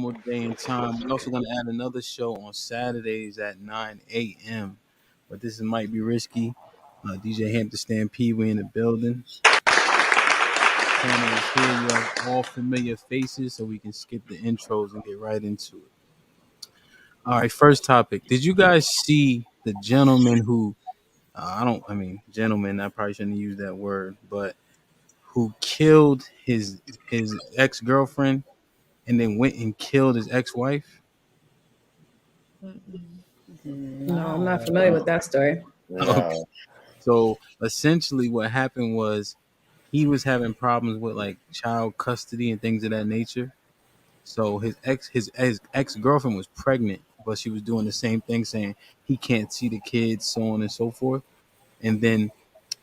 normal day and time. We're also going to add another show on Saturdays at 9 a.m. But this might be risky. DJ Hampton Stampede, we in the building. Panel is here. You have all familiar faces, so we can skip the intros and get right into it. All right, first topic. Did you guys see the gentleman who, gentleman, I probably shouldn't use that word, but who killed his ex-girlfriend and then went and killed his ex-wife? No, I'm not familiar with that story. Okay. So essentially what happened was he was having problems with like child custody and things of that nature. So his ex-girlfriend was pregnant, but she was doing the same thing, saying he can't see the kids, so on and so forth. And then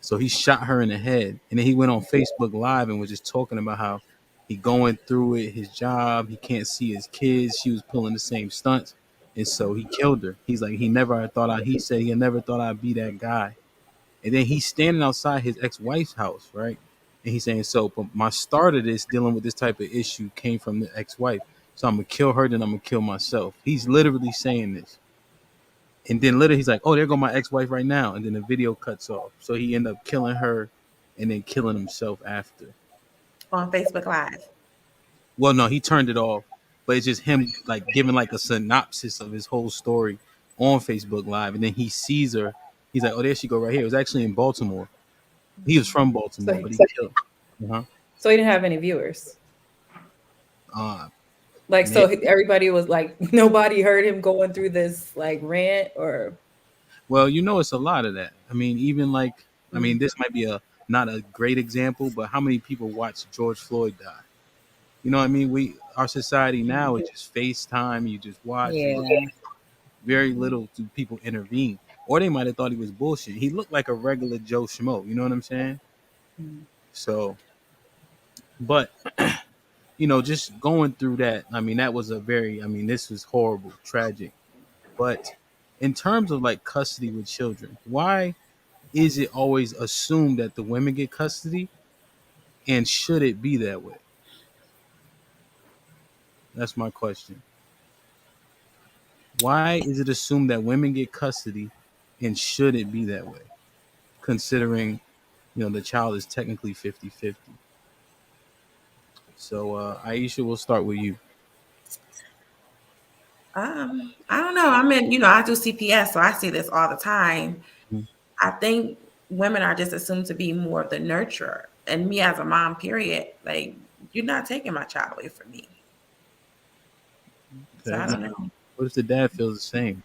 so he shot her in the head. And then he went on Facebook Live and was just talking about how he going through it, his job, he can't see his kids. She was pulling the same stunts. And so he killed her. He's like, he said he never thought I'd be that guy. And then he's standing outside his ex-wife's house, right? And he's saying, so but my start of this dealing with this type of issue came from the ex-wife. So I'm gonna kill her, then I'm gonna kill myself. He's literally saying this. And then literally he's like, oh, there go my ex-wife right now. And then the video cuts off. So he ended up killing her and then killing himself after. On Facebook Live. Well, no, he turned it off. But it's just him like giving like a synopsis of his whole story on Facebook Live. And then he sees her. He's like, oh, there she go right here. It was actually in Baltimore. He was from Baltimore, but he killed. So he didn't have any viewers. So everybody was like, nobody heard him going through this like rant or. Well, it's a lot of that. I mean, even like, this might be not a great example, but how many people watch George Floyd die? You know what I mean? Our society now is just FaceTime. You just watch. Yeah. Very little do people intervene. Or they might have thought he was bullshit. He looked like a regular Joe Schmo. You know what I'm saying? So, but, just going through that, that was this was horrible, tragic. But in terms of like custody with children, why is it always assumed that the women get custody? And should it be that way? That's my question. Why is it assumed that women get custody, and should it be that way? Considering, the child is technically 50-50. So, Aisha, we'll start with you. I don't know. I mean, I do CPS, so I see this all the time. I think women are just assumed to be more of the nurturer. And me as a mom, period, like, you're not taking my child away from me. Okay. So I don't know. What if the dad feels the same?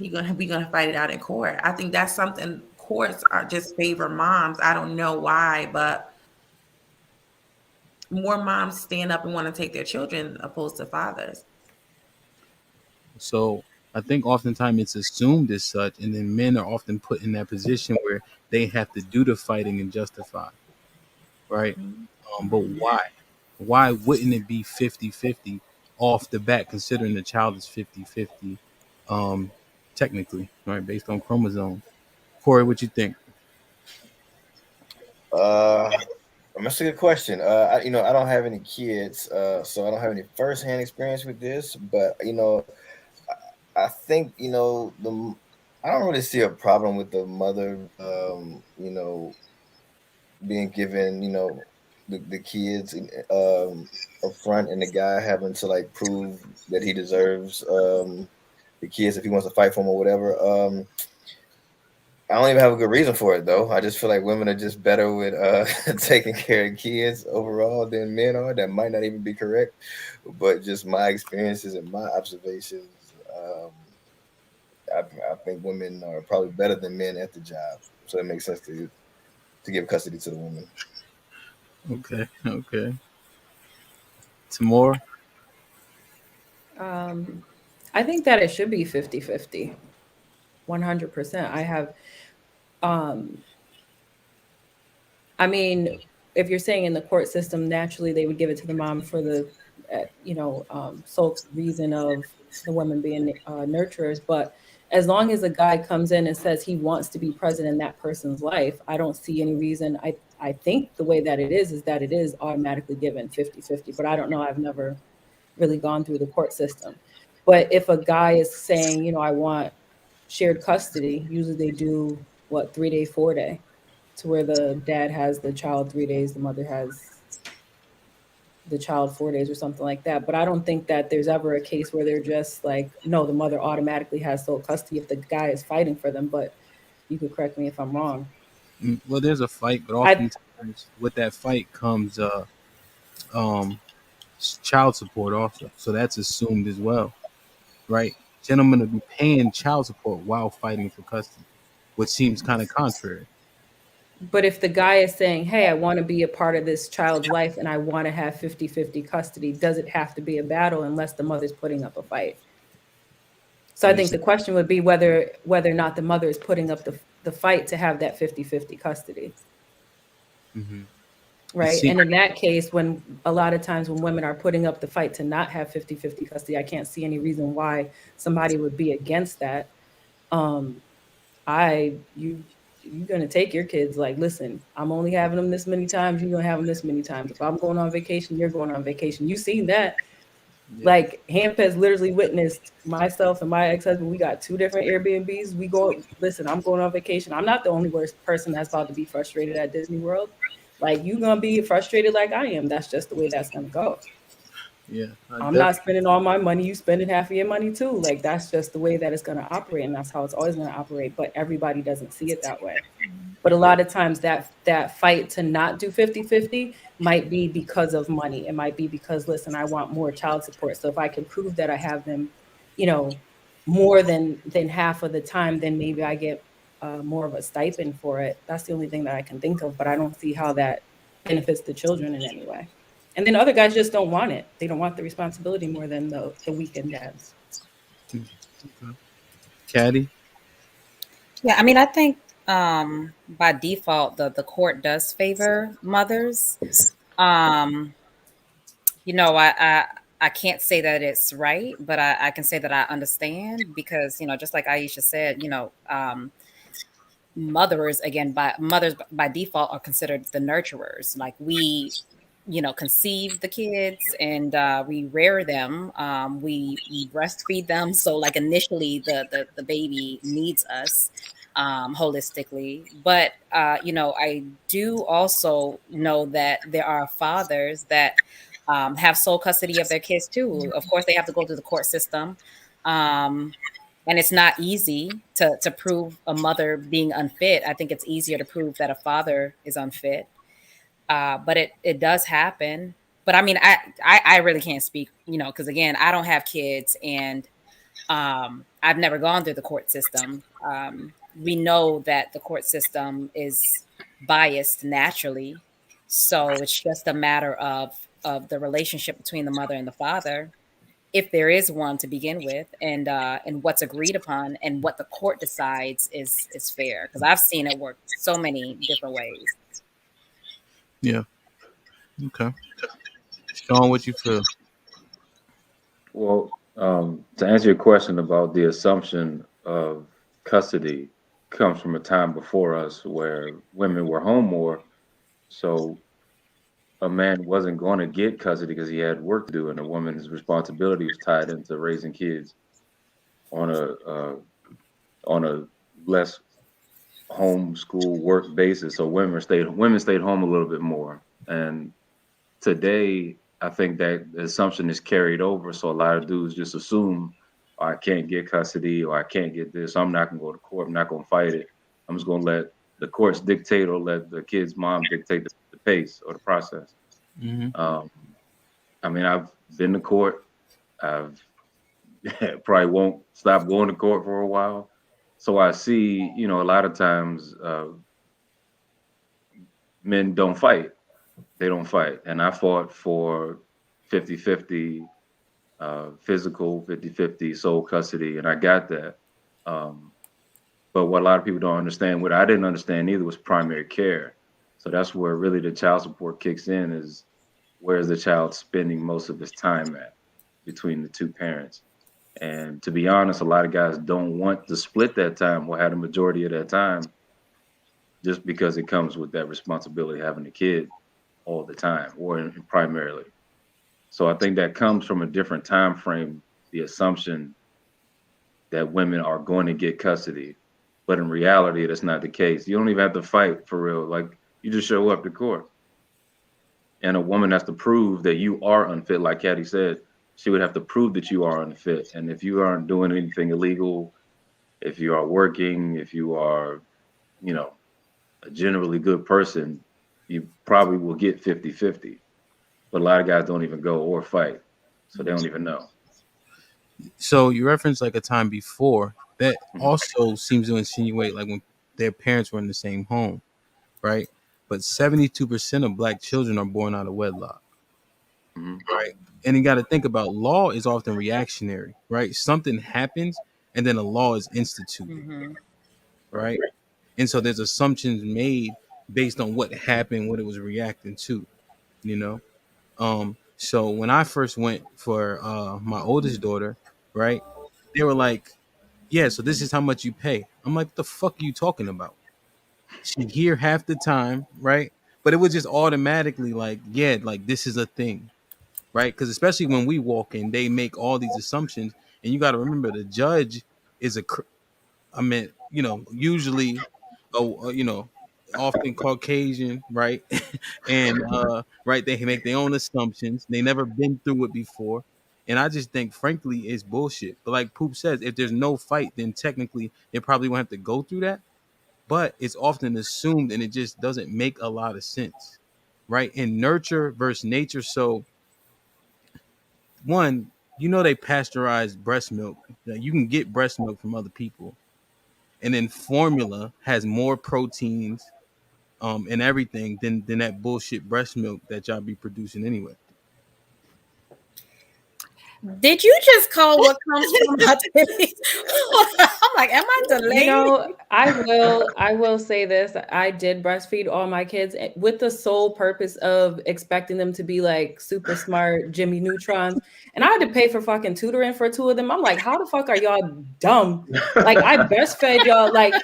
We gonna fight it out in court. I think that's something courts are just favor moms. I don't know why, but more moms stand up and want to take their children opposed to fathers. So I think oftentimes it's assumed as such, and then men are often put in that position where they have to do the fighting and justify, right? But why? Why wouldn't it be 50-50 off the bat, considering the child is 50-50, technically, right, based on chromosomes? Corey, what you think? That's a good question. I don't have any kids, so I don't have any firsthand experience with this. But I think I don't really see a problem with the mother, being given the kids up front, and the guy having to like prove that he deserves the kids if he wants to fight for them or whatever. I don't even have a good reason for it, though. I just feel like women are just better with taking care of kids overall than men are. That might not even be correct, but just my experiences and my observations, I think women are probably better than men at the job. So it makes sense to give custody to the woman. Okay. Tamora? I think that it should be 50-50. 100%. I have, if you're saying in the court system, naturally they would give it to the mom for the, sole reason of the women being nurturers. But as long as a guy comes in and says he wants to be present in that person's life, I don't see any reason. I I think the way that it is that it is automatically given 50-50, but I don't know. I've never really gone through the court system. But if a guy is saying, I want shared custody, usually they do what, 3 day, 4 day, to where the dad has the child 3 days, the mother has the child 4 days or something like that. But I don't think that there's ever a case where they're just like, no, the mother automatically has sole custody if the guy is fighting for them. But you could correct me if I'm wrong. Well, there's a fight, but I oftentimes with that fight comes um child support also. So that's assumed as well, right? Gentlemen will be paying child support while fighting for custody, which seems kind of contrary. But if the guy is saying, hey, I want to be a part of this child's life and I want to have 50-50 custody, does it have to be a battle unless the mother's putting up a fight? So I You think see, the question would be whether or not the mother is putting up the fight to have that 50-50 custody. mm-hmm. You Right. see, And in that case, when a lot of times when women are putting up the fight to not have 50-50 custody, I can't see any reason why somebody would be against that. Um, I you're gonna take your kids. Like, listen, I'm only having them this many times. You're gonna have them this many times. If I'm going on vacation, you're going on vacation. You seen that? yeah, Like, Hamp has literally witnessed myself and my ex-husband. We got 2 different Airbnbs. We go. Listen, I'm going on vacation. I'm not the only worst person that's about to be frustrated at Disney World. Like, you gonna be frustrated like I am. That's just the way that's gonna go. yeah, I I'm not definitely. spending all my money. You spending half of your money too. Like, that's just the way that it's going to operate, and that's how it's always going to operate. But everybody doesn't see it that way. But a lot of times that fight to not do 50-50 might be because of money. It might be because, listen, I want more child support. So if I can prove that I have them, you know, more than half of the time, then maybe I get more of a stipend for it. That's the only thing that I can think of. But I don't see how that benefits the children in any way. And then other guys just don't want it. They don't want the responsibility more than the weekend dads. Okay. Caddy, Yeah, I mean, I think by default the court does favor mothers. Um, I can't say that it's right, but I can say that I understand because just like Aisha said, mothers by default are considered the nurturers. Like we conceive the kids and we rear them, we breastfeed them, so like initially the baby needs us holistically. But I do also know that there are fathers that have sole custody of their kids too. Of course they have to go through the court system, um, and it's not easy to prove a mother being unfit. I think it's easier to prove that a father is unfit, but it does happen. But I mean, I really can't speak, because again, I don't have kids, and I've never gone through the court system. We know that the court system is biased naturally, so it's just a matter of the relationship between the mother and the father, if there is one to begin with, and what's agreed upon and what the court decides is fair. Because I've seen it work so many different ways. yeah, okay. Sean, what you feel? Well, to answer your question about the assumption of custody comes from a time before us where women were home more. So a man wasn't going to get custody because he had work to do, and a woman's responsibility was tied into raising kids on a less homeschool work basis. So women stayed home a little bit more. And today, I think that the assumption is carried over. So a lot of dudes just assume, "Oh, I can't get custody or I can't get this. I'm not gonna go to court. I'm not gonna fight it. I'm just gonna let the courts dictate or let the kid's mom dictate the pace or the process." Mm-hmm. Um, I mean, I've been to court. I've probably won't stop going to court for a while. So I see, a lot of times men don't fight. They don't fight. And I fought for 50-50 physical, 50-50 sole custody, and I got that. Um, but what a lot of people don't understand, what I didn't understand either, was primary care. So that's where really the child support kicks in, is where's the child spending most of his time at between the two parents. And to be honest, a lot of guys don't want to split that time or have the majority of that time just because it comes with that responsibility of having a kid all the time or primarily. So I think that comes from a different time frame, the assumption that women are going to get custody. But in reality, that's not the case. You don't even have to fight for real. Like you just show up to court. And a woman has to prove that you are unfit, like Caddy said. She would have to prove that you are unfit. And if you aren't doing anything illegal, if you are working, if you are, you know, a generally good person, you probably will get 50-50. But a lot of guys don't even go or fight. So they don't even know. So you referenced like a time before that Mhm. also seems to insinuate like when their parents were in the same home, right? But 72% of black children are born out of wedlock, Mhm. right? And you got to think about law is often reactionary, right? Something happens and then a law is instituted, Mm-hmm. Right. right? And so there's assumptions made based on what happened, what it was reacting to, you know? So when I first went for my oldest daughter, right? They were like, yeah, so this is how much you pay. I'm like, the fuck are you talking about? She here half the time, right? But it was just automatically like, yeah, like this is a thing, right? Because especially when we walk in, they make all these assumptions, and you got to remember the judge is I mean, usually, often Caucasian, right? And right, they make their own assumptions. They never been through it before. And I just think, frankly, it's bullshit. But like Poop says, if there's no fight, then technically they probably won't have to go through that. But it's often assumed, and it just doesn't make a lot of sense, right? And nurture versus nature. So one, they pasteurize breast milk. Now, you can get breast milk from other people, and then formula has more proteins and everything than that bullshit breast milk that y'all be producing anyway. Did you just call what comes from my titties? I'm like, am I delayed? I will say this. I did breastfeed all my kids with the sole purpose of expecting them to be like super smart Jimmy Neutrons. And I had to pay for fucking tutoring for two of them. I'm like, how the fuck are y'all dumb? Like I breastfed y'all like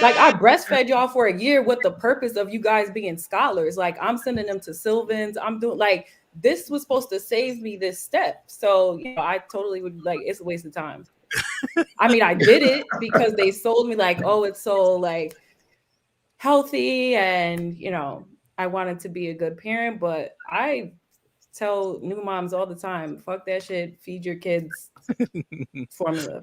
I breastfed y'all for a year with the purpose of you guys being scholars. Like I'm sending them to Sylvans. I'm doing like this was supposed to save me this step. So I totally would like it's a waste of time. I mean, I did it because they sold me like, oh, it's so like healthy and I wanted to be a good parent, but I tell new moms all the time, fuck that shit, feed your kids formula.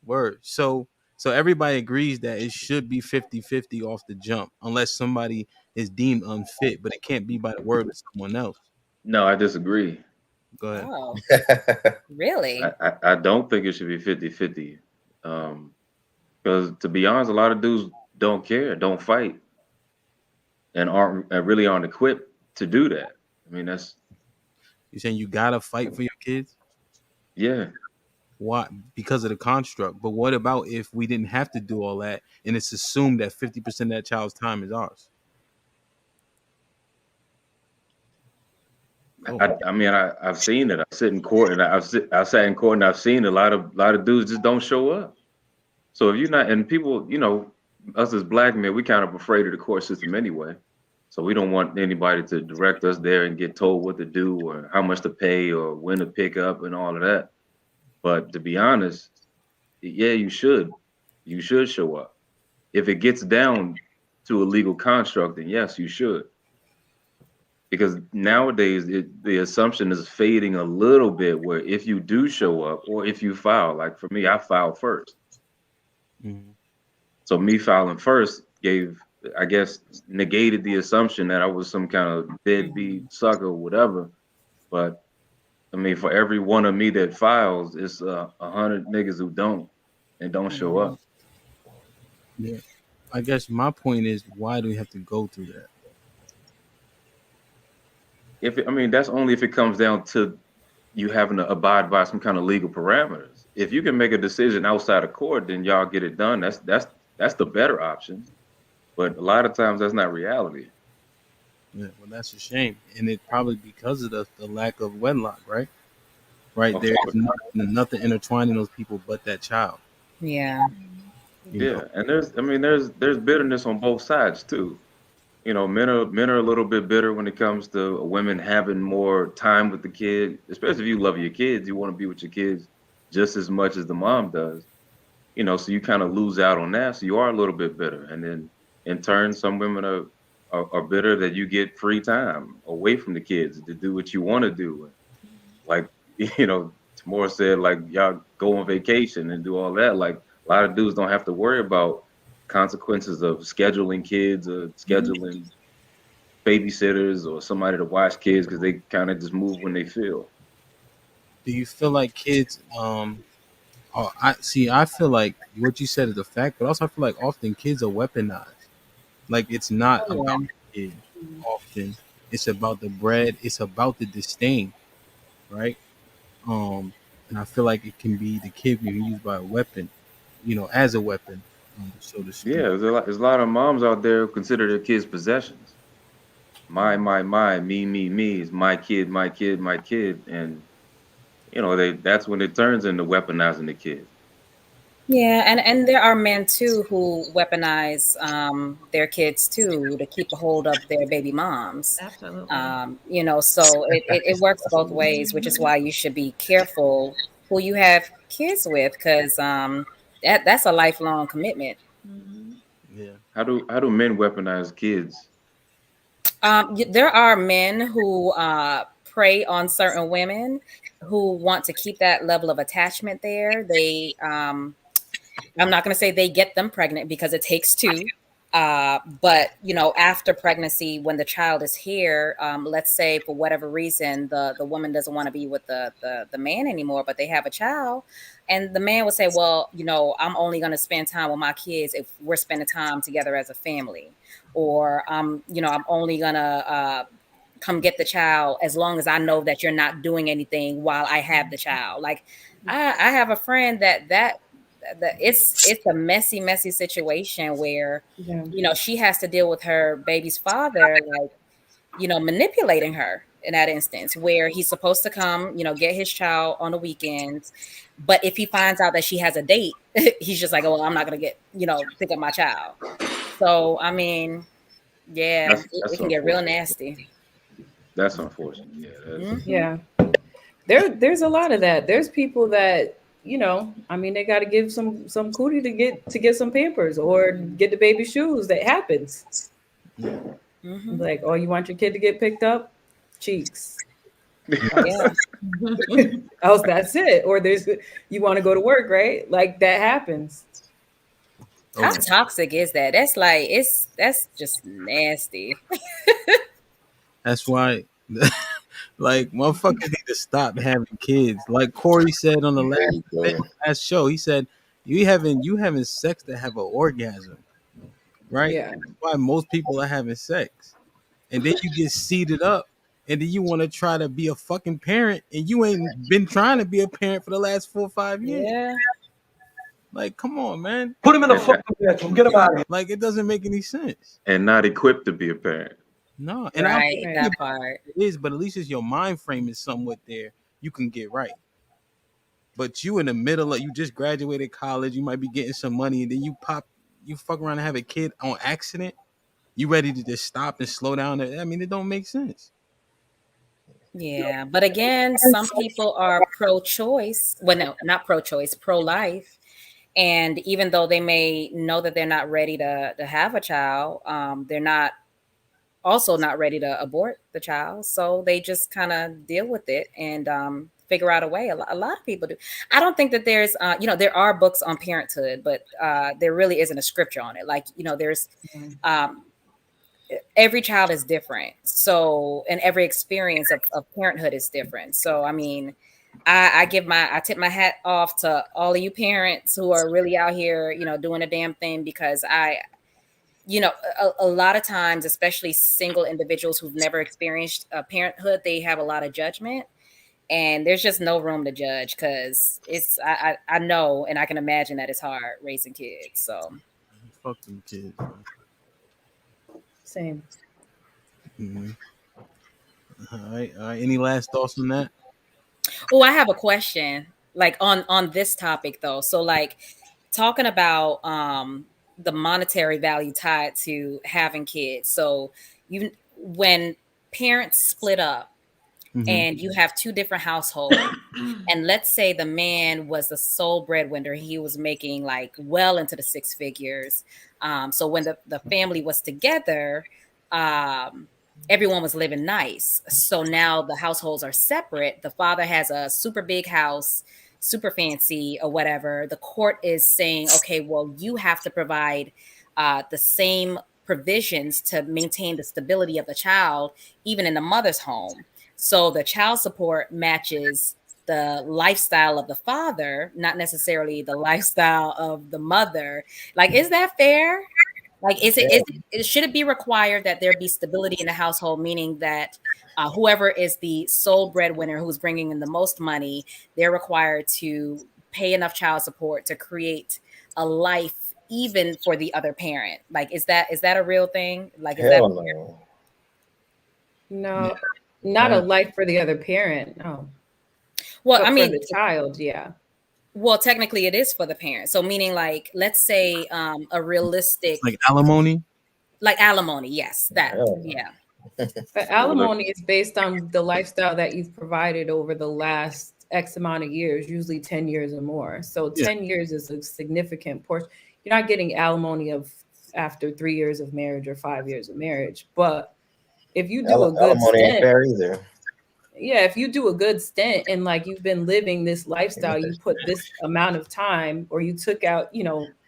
Word. So everybody agrees that it should be 50-50 off the jump, unless somebody is deemed unfit, but it can't be by the word of someone else. No, I disagree. Go ahead. Oh, really? I don't think it should be 50-50. Because to be honest, a lot of dudes don't care, don't fight, and really aren't equipped to do that. I mean, that's You saying you gotta fight for your kids? yeah. Why? Because of the construct. But what about if we didn't have to do all that and it's assumed that 50% of that child's time is ours? Oh, I mean, I've seen it. I sit in court, and I sat in court, and I've seen a lot of dudes just don't show up. So if you're not, and people, us as black men, we kind of afraid of the court system anyway. So we don't want anybody to direct us there and get told what to do or how much to pay or when to pick up and all of that. But to be honest, yeah, you should. You should show up. If it gets down to a legal construct, then yes, you should. Because nowadays the assumption is fading a little bit where if you do show up or if you file, like for me, I filed first. mhm. So me filing first I guess, negated the assumption that I was some kind of deadbeat sucker, whatever. But I mean, for every one of me that files, it's 100 niggas who don't show Mhm. up. Yeah. I guess my point is, why do we have to go through that? I mean, that's only if it comes down to you having to abide by some kind of legal parameters. If you can make a decision outside of court, then y'all get it done. That's the better option. But a lot of times that's not reality. Yeah, well, that's a shame, and it probably because of the lack of wedlock, right? Right, Of there's course. nothing intertwining those people but that child. Yeah. You know, Yeah, and there's bitterness on both sides too. Men are a little bit bitter when it comes to women having more time with the kid, especially if you love your kids, you want to be with your kids just as much as the mom does. So you kind of lose out on that. So you are a little bit bitter. And then in turn, some women are bitter that you get free time away from the kids to do what you want to do. Like, Tamora said, like, y'all go on vacation and do all that. Like, a lot of dudes don't have to worry about consequences of scheduling kids or scheduling babysitters or somebody to watch kids because they kind of just move when they feel. do you feel like kids? I see. I feel like what you said is a fact, but also I feel like often kids are weaponized. Like it's not Oh about yeah. the kid. Often it's about the bread. It's about the disdain, right? And I feel like it can be the kid being used by a weapon, as a weapon, so to speak. Yeah, there's a lot of moms out there who consider their kids possessions. My, me is my kid, my kid, my kid, and that's when it turns into weaponizing the kid. Yeah, and there are men too who weaponize their kids too to keep a hold of their baby moms. Absolutely. So it works That's a both ways, which is Mhm. why you should be careful who you have kids with, because that's a lifelong commitment. Mhm. Yeah. How do men weaponize kids? There are men who prey on certain women who want to keep that level of attachment there. I'm not going to say they get them pregnant because it takes two. But after pregnancy, when the child is here, let's say for whatever reason the woman doesn't want to be with the man anymore, but they have a child, and the man would say, well, I'm only going to spend time with my kids if we're spending time together as a family, or I'm only gonna come get the child as long as I know that you're not doing anything while I have the child. Like I have a friend that it's a messy situation where Yeah. she has to deal with her baby's father, like manipulating her in that instance, where he's supposed to come get his child on the weekends, but if he finds out that she has a date, he's just like, oh, well, I'm not gonna get pick up my child. So I mean, yeah, it That's can get real unfortunate. nasty. That's unfortunate. Yeah, Hmm. Yeah. There's a lot of that. There's people that, I mean, they got to give some cootie to get some Pampers or get the baby shoes. That happens. Hmm. Like, oh, you want your kid to get picked up? Cheeks. Yeah. Else, else that's it. Or you want to go to work, right? Like that happens. How Okay. toxic is that? That's just nasty. That's why, like, motherfuckers need to stop having kids. Like Corey said on the there you go. last show, he said you having sex to have an orgasm, right? Yeah. That's why most people are having sex, and then you get seated up, and then you want to try to be a fucking parent, and you ain't been trying to be a parent for the last 4 or 5 years. Yeah. Like, come on, man. Put him in the and, fucking bedroom. Get him out of here. Like, it doesn't make any sense. and not equipped to be a parent. No, and I Right. Right. think That part. it is, but at least it's your mind frame is somewhat there. You can get right. But you in the middle of you just graduated college, you might be getting some money, and then you fuck around and have a kid on accident. You ready to just stop and slow down? I mean, it don't make sense. Yeah. But again, some people are pro-choice. Well, no, not pro-choice, pro-life. And even though they may know that they're not ready to have a child, they're not also not ready to abort the child. So they just kind of deal with it and figure out a way. A lot of people do. I don't think that there's, there are books on parenthood, but there really isn't a scripture on it. Like, there's um, every child is different. So, and every experience of parenthood is different. So, I mean, I tip my hat off to all of you parents who are really out here, doing a damn thing, because a lot of times, especially single individuals who've never experienced parenthood, they have a lot of judgment, and there's just no room to judge, because I know and I can imagine that it's hard raising kids. So, Fuck them kids, man. Same. Mhm. All right, all right. Any last thoughts on that? oh, I have a question, like on this topic though. So, like, talking about the monetary value tied to having kids. So you when parents split up Hmm. and you have two different households, and let's say the man was the sole breadwinner, he was making like well into the six figures. So when the family was together, um, everyone was living nice. So now the households are separate. The father has a super big house, super fancy or whatever. The court is saying, okay, well, you have to provide the same provisions to maintain the stability of the child, even in the mother's home. So the child support matches the lifestyle of the father, not necessarily the lifestyle of the mother. Like, is that fair? Like, should it be required that there be stability in the household, meaning that whoever is the sole breadwinner who's bringing in the most money, they're required to pay enough child support to create a life even for the other parent? Like, is that a real thing? Like, is that Hell no. Yeah, No, not a that life for the other parent. No, well? I but for mean, the child, yeah. well, technically, it is for the parent. So, meaning like, let's say a it's like realistic, alimony. like alimony. Yes, that. Hell no. Yeah. But Well, look, alimony is based on the lifestyle that you've provided over the last X amount of years, usually 10 years or more. So Yeah, 10 years is a significant portion. You're not getting alimony of after 3 years of marriage or 5 years of marriage. But if you do a good Alimony ain't stint, fair either. yeah, if you do a good stint and like you've been living this lifestyle, you put this amount of time, or you took out,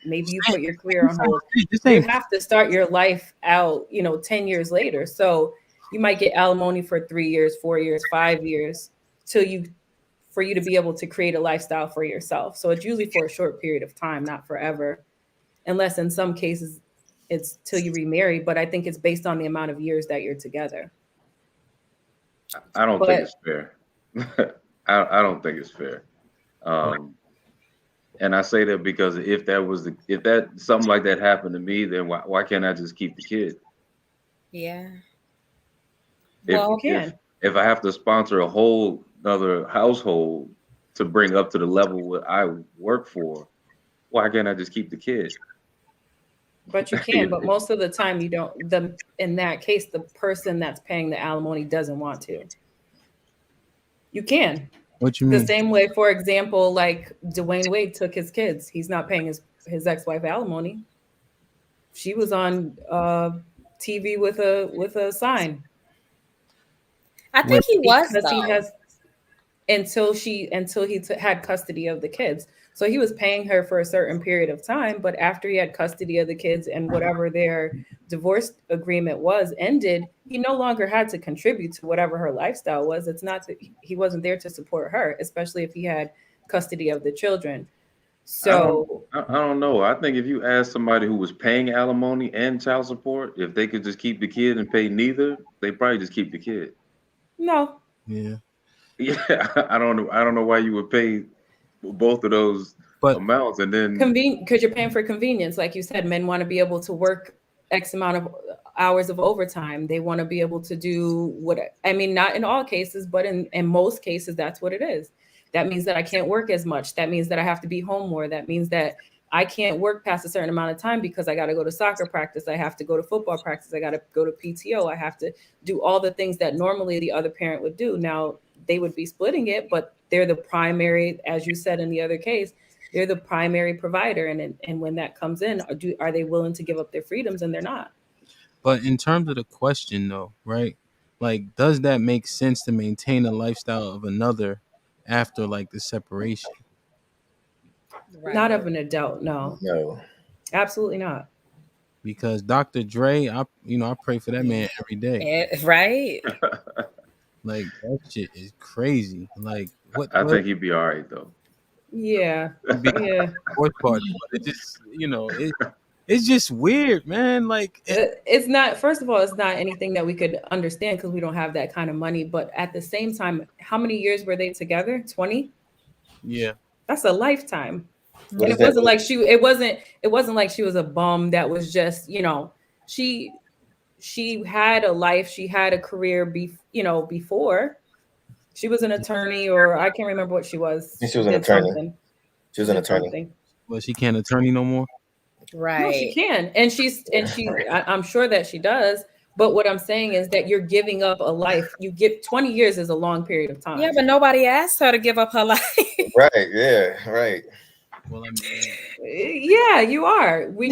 maybe you put your career on hold, this you ain't have to start your life out, 10 years later. So you might get alimony for 3 years, 4 years, 5 years till you for you to be able to create a lifestyle for yourself. So it's usually for a short period of time, not forever, unless in some cases it's till you remarry. But I think it's based on the amount of years that you're together. I don't think But it's fair. I don't think it's fair. Um, and I say that because if that something like that happened to me, then why can't I just keep the kid? Yeah. If you Well, if can. if I have to sponsor a whole other household to bring up to the level what I work for, why can't I just keep the kid? But you can, but most of the time you don't. In that case, the person that's paying the alimony doesn't want to. You can. what you The mean. same way, for example, like Dwayne Wade took his kids. He's not paying his ex-wife alimony. She was on TV with a sign I Wait, think he was because he though. has until he had custody of the kids. So he was paying her for a certain period of time, but after he had custody of the kids and whatever their divorce agreement was ended, he no longer had to contribute to whatever her lifestyle was. It's not that he wasn't there to support her, especially if he had custody of the children. So I don't know. I think if you ask somebody who was paying alimony and child support, if they could just keep the kid and pay neither, they probably just keep the kid. no, yeah, Yeah, I don't know why you would pay both of those but amounts and then because you're paying for convenience. Like you said, men want to be able to work X amount of hours of overtime. They want to be able to do what, I mean, not in all cases, but in most cases, that's what it is. That means that I can't work as much. That means that I have to be home more. That means that I can't work past a certain amount of time because I got to go to soccer practice. I have to go to football practice. I got to go to PTO. I have to do all the things that normally the other parent would do. Now, they would be splitting it, but they're the primary, as you said in the other case, they're the primary provider, and when that comes in, are they willing to give up their freedoms? And they're not. in terms of the question though, right? Like, does that make sense to maintain a lifestyle of another after like the separation? Not Right. of an adult, no, No. absolutely not. Because Dr. Dre, I pray for that man every day. Right. Like that shit is crazy. Like I what think he'd be all right though. Yeah, would be yeah. the worst part? But it just it's just weird, man. Like It's not. First of all, it's not anything that we could understand because we don't have that kind of money. But at the same time, how many years were they together? 20. yeah, That's a lifetime. What And is it that? wasn't like it wasn't like she was a bum that was just, she she had a life, she had a career before. She was an attorney, or I can't remember what she was. She She was an did attorney. something. She She was an did attorney. something. Well, she can't attorney no more. No, she Right. can, and I'm sure that she does. But what I'm saying is that you're giving up a life. You give 20 years is a long period of Yeah, time. but nobody asked her to give up her life. Right. Yeah. Right. Well, I mean, Yeah, you are. When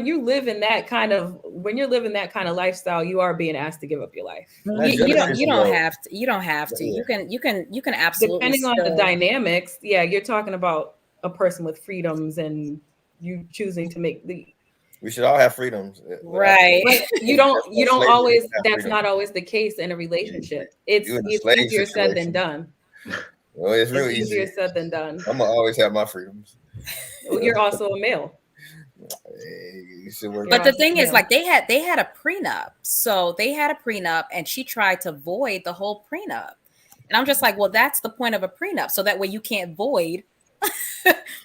you live in that kind of when you're living that kind of lifestyle, you are being asked to give up your life. Not You judging don't Christian though. have to. You don't have to. Yeah. You can absolutely Depending on the still. dynamics, yeah, you're talking about a person with freedoms and you choosing to make the We should all have freedoms, but I Right. but that's you not don't slavery. They always should have that's freedom. not always the case in a You, relationship. you in a It's slave easier said than situation. done. Well, it's real It's easier easy. said than done. I'm gonna always have my freedoms. You're also a male. Hey, you should work. You're But the also a thing is, male. like they had a prenup, so they had a prenup, and she tried to void the whole prenup. And I'm just like, well, that's the point of a prenup, so that way you can't void,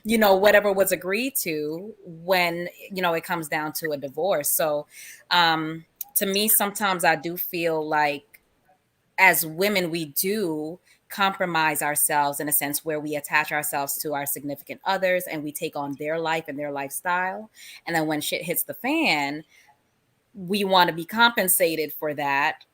whatever was agreed to when it comes down to a divorce. So, to me, sometimes I do feel like as women, we do compromise ourselves in a sense where we attach ourselves to our significant others and we take on their life and their lifestyle. And then when shit hits the fan, we want to be compensated for that,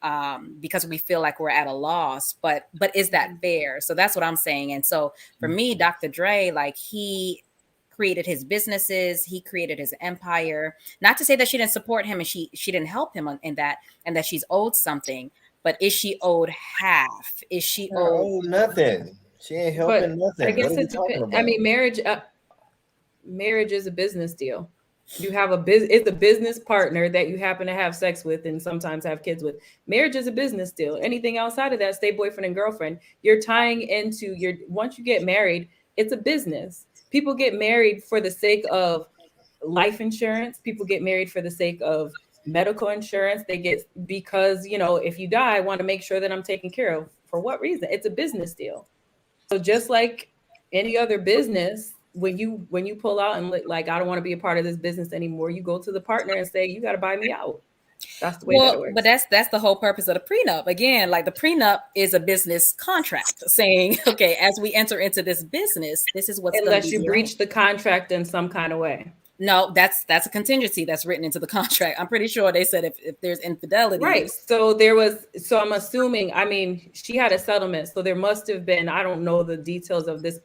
because we feel like we're at a loss. But is that fair? So that's what I'm saying. And so for me, Dr. Dre, like, he created his businesses, he created his empire. Not to say that she didn't support him and she didn't help him in that, and that she's owed something. But is she owed half? Is she Not owed? old nothing. She ain't helping But I nothing. What guess are we it talking depends. I about? mean, marriage is a business deal. You have it's a business partner that you happen to have sex with and sometimes have kids with. Marriage is a business deal. Anything outside of that, stay boyfriend and girlfriend. You're tying into your once you get married, it's a business. People get married for the sake of life insurance. People get married for the sake of medical insurance. They get because, if you die, I want to make sure that I'm taken care of. For what reason? It's a business deal. So just like any other business, when you pull out and like I don't want to be a part of this business anymore, you go to the partner and say you got to buy me out. That's the way that it Well, but works. that's the whole purpose of the prenup. Again, like, the prenup is a business contract saying, okay, as we enter into this business, this is what's going to be Unless you the breach the contract in some kind of way. No, that's a contingency that's written into the contract. I'm pretty sure they said if there's infidelity. Right. So I'm assuming, I mean, she had a settlement. So there must have been, I don't know the details of this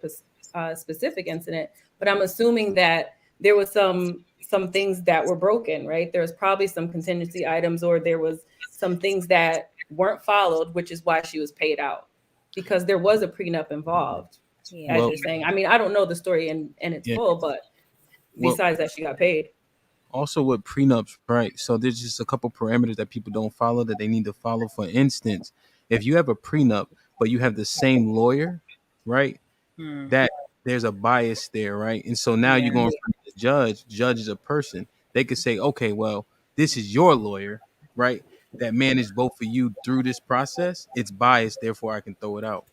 specific incident, but I'm assuming that there was some things that were broken, right? There was probably some contingency items or there was some things that weren't followed, which is why she was paid out because there was a prenup involved, Yeah. as well, you're saying. I mean, I don't know the story in its yeah. full, but Well, besides that, she got paid. also with prenups, right? So there's just a couple parameters that people don't follow that they need to follow. For instance, if you have a prenup but you have the same lawyer, right? Hmm. That there's a bias there, right? And so now you're Yeah. going from the judge. Judge is a person. They could say, okay, well, this is your lawyer, right? That managed both of you through this process. It's biased, therefore I can throw it out.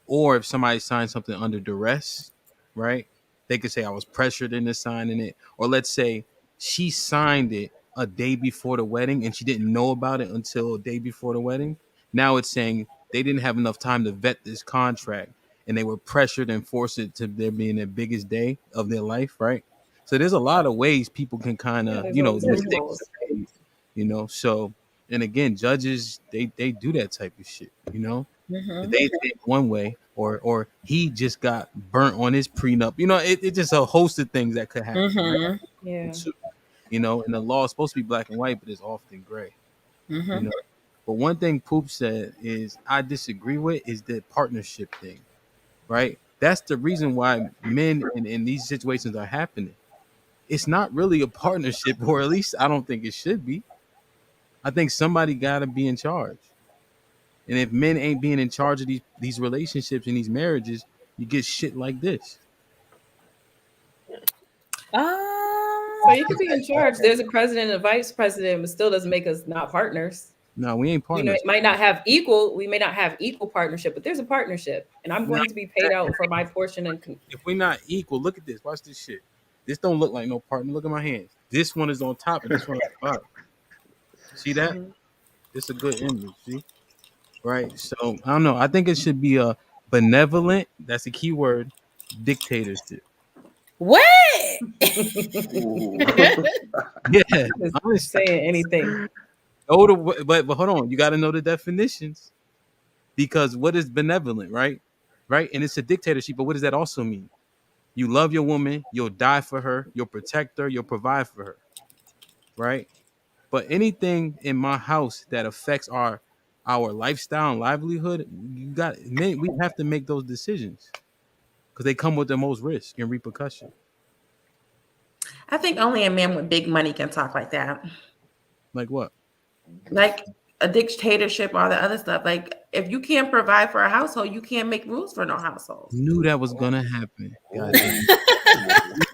Or if somebody signs something under duress, right? They could say I was pressured into signing it. Or let's say she signed it a day before the wedding and she didn't know about it until a day before the wedding. Now it's saying they didn't have enough time to vet this contract and they were pressured and forced it to there being their biggest day of their life, right? So there's a lot of ways people can kind Yeah, of, there's always mistakes loopholes. are made. So, and again, judges they do that type of shit. Mm-hmm. They think one way, or he just got burnt on his prenup. It's just a host of things that could happen, right? Mm-hmm. Yeah. And so, and the law is supposed to be black and white, but it's often gray. You Mm-hmm. know, but one thing Poop said is I disagree with is the partnership thing, right? That's the reason why men in these situations are happening. It's not really a partnership, or at least I don't think it should be. I think somebody got to be in charge. And if men ain't being in charge of these relationships and these marriages, you get shit like this. So you could be in charge. There's a president and a vice president, but still doesn't make us not partners. No, we ain't partners. It might not have we may not have equal partnership, but there's a partnership, and I'm No, going to be paid out for my portion. And if we're not equal, look at this. Watch this shit. This don't look like no partner. Look at my hands. This one is on top and this one on the bottom. See that? Mhm. It's a good image. See? Right. So I don't know. I think it should be a benevolent. That's a key word. Dictatorship. What? Yeah, Just honestly. saying anything. But hold on, you got to know the definitions, because what is benevolent, right? Right, and it's a dictatorship. But what does that also mean? You love your woman, you'll die for her, you'll protect her, you'll provide for her, right? But anything in my house that affects our lifestyle and livelihood, we have to make those decisions because they come with the most risk and repercussion. I think only a man with big money can talk like that. Like what? Like a dictatorship, all the other stuff. Like if you can't provide for a household, you can't make rules for no household. Knew that was gonna happen. God damn.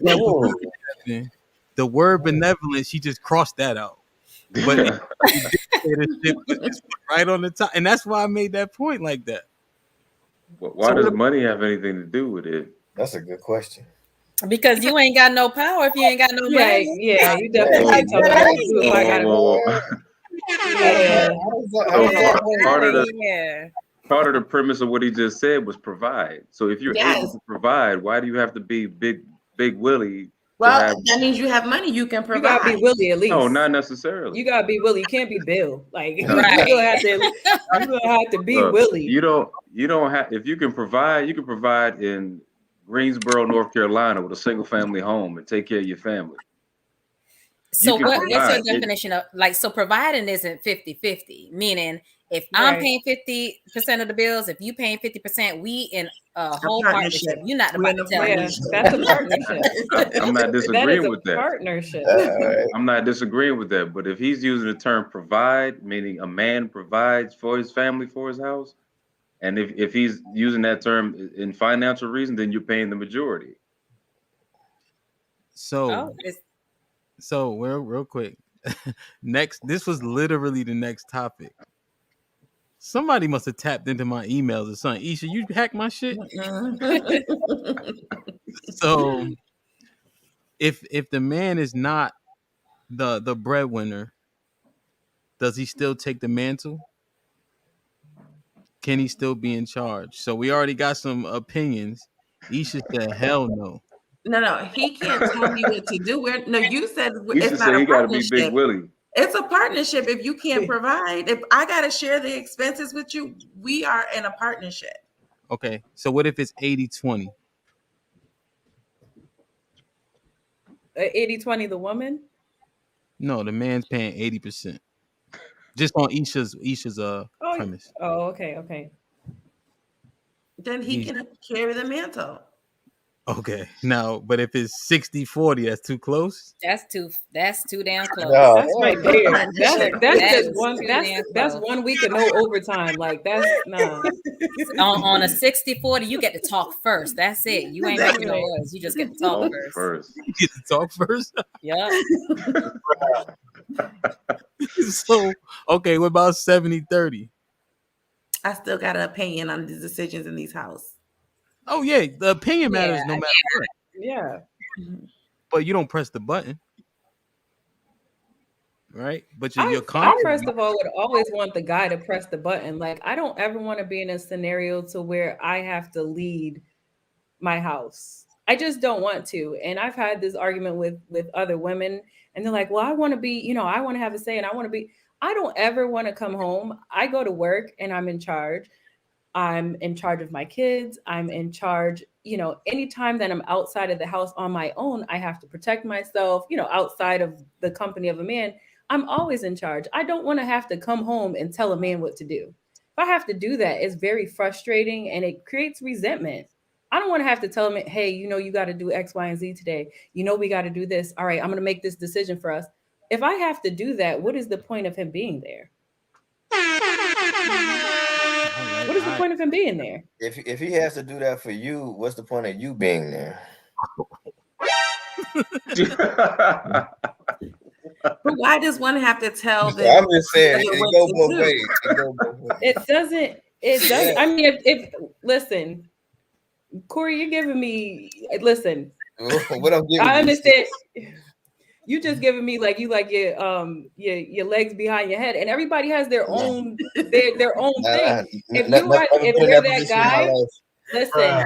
That was Ooh. gonna happen. The word benevolent, she just crossed that out. But dictatorship was just right on the top, and that's why I made that point like that. Why does money have anything to do with it? That's a good question. Because you ain't got no power if you ain't got no Yeah, money. yeah, you definitely can't tell me what to do if I gotta. Whoa. Yeah. Yeah. Part of the premise of what he just said was provide. So if you're Yes. able to provide, why do you have to be big Willie? Well, that means you have money. You can You gotta provide. be Willie at least. No, not necessarily. You gotta be Willie. You can't be Bill. Like Right. you're gonna have to be Look, Willie. You don't have, if you can provide in Greensboro, North Carolina with a single family home and take care of your family. So can what's your provide. definition of so providing isn't 50-50, meaning if I'm Right. paying 50% of the bills, if you paying 50%, we in a whole partnership. partnership. You're not We're about in to a tell me. Yeah, that's a partnership. I'm not That is disagreeing a with that. partnership. I'm not disagreeing with that. But if he's using the term provide, meaning a man provides for his family, for his house, and if he's using that term in financial reason, then you're paying the majority. So, real quick. Next, this was literally the next topic. Somebody must have tapped into my emails or something. Isha, you hacked my shit. So, if the man is not the breadwinner, does he still take the mantle? Can he still be in charge? So we already got some opinions. Isha said, "Hell no." No, he can't tell me what to do. You said You it's should not say a he got to be Big partnership. Willie. It's a partnership. If you can't provide, if I got to share the expenses with you, we are in a partnership. Okay, so what if it's 80-20? 80-20 the woman? No, the man's paying 80%. Just on Isha's premise. Oh, okay. Then he can carry the mantle. Okay. Now, but if it's 60-40, that's too close? That's too damn close. No, That's right there. That's just is one. too That's damn 1 week of no overtime. Like that's nah. on a 60-40, you get to talk first. That's it. You ain't making no noise. You just get to talk first. You get to talk first? Yep. So, okay, what about 70-30? I still got an opinion on the decisions in these houses. Oh, yeah, the opinion matters no matter what. Yeah. But you don't press the button. Right? But I confident. first of all would always want the guy to press the button. Like I don't ever want to be in a scenario to where I have to lead my house. I just don't want to. And I've had this argument with other women, and they're like, "Well, I want to be, I want to have a say, and I want to be." I don't ever want to come home. I go to work, and I'm in charge. I'm in charge of my kids. I'm in charge. Anytime that I'm outside of the house on my own, I have to protect myself. Outside of the company of a man. I'm always in charge. I don't want to have to come home and tell a man what to do. If I have to do that, it's very frustrating and it creates resentment. I don't want to have to tell him, hey, you got to do X, Y, and Z today. We got to do this. All right, I'm going to make this decision for us. If I have to do that, what is the point of him being there? What is the point of him being there? If he has to do that for you, what's the point of you being there? But why does one have to tell them? I'm just saying, it goes both ways. It doesn't. Yeah. I mean, if listen, Corey, you're giving me. Listen, what I'm giving I understand. You just giving me like your legs behind your head, and everybody has their own their own thing. If you're that guy, Listen,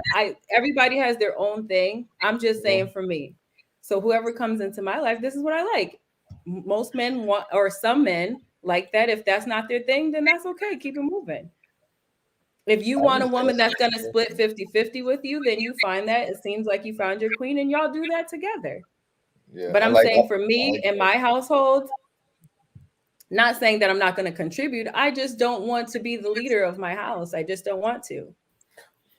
everybody has their own thing. I'm just saying for me. So whoever comes into my life, this is what I like. Most men want, or some men like that. If that's not their thing, then that's okay. Keep it moving. If you want a woman that's going to split 50-50 with you, then you find that. It seems like you found your queen and y'all do that together. Yeah, but I I'm like saying for I me like in my household, not saying that I'm not going to contribute. I just don't want to be the leader of my house. I just don't want to.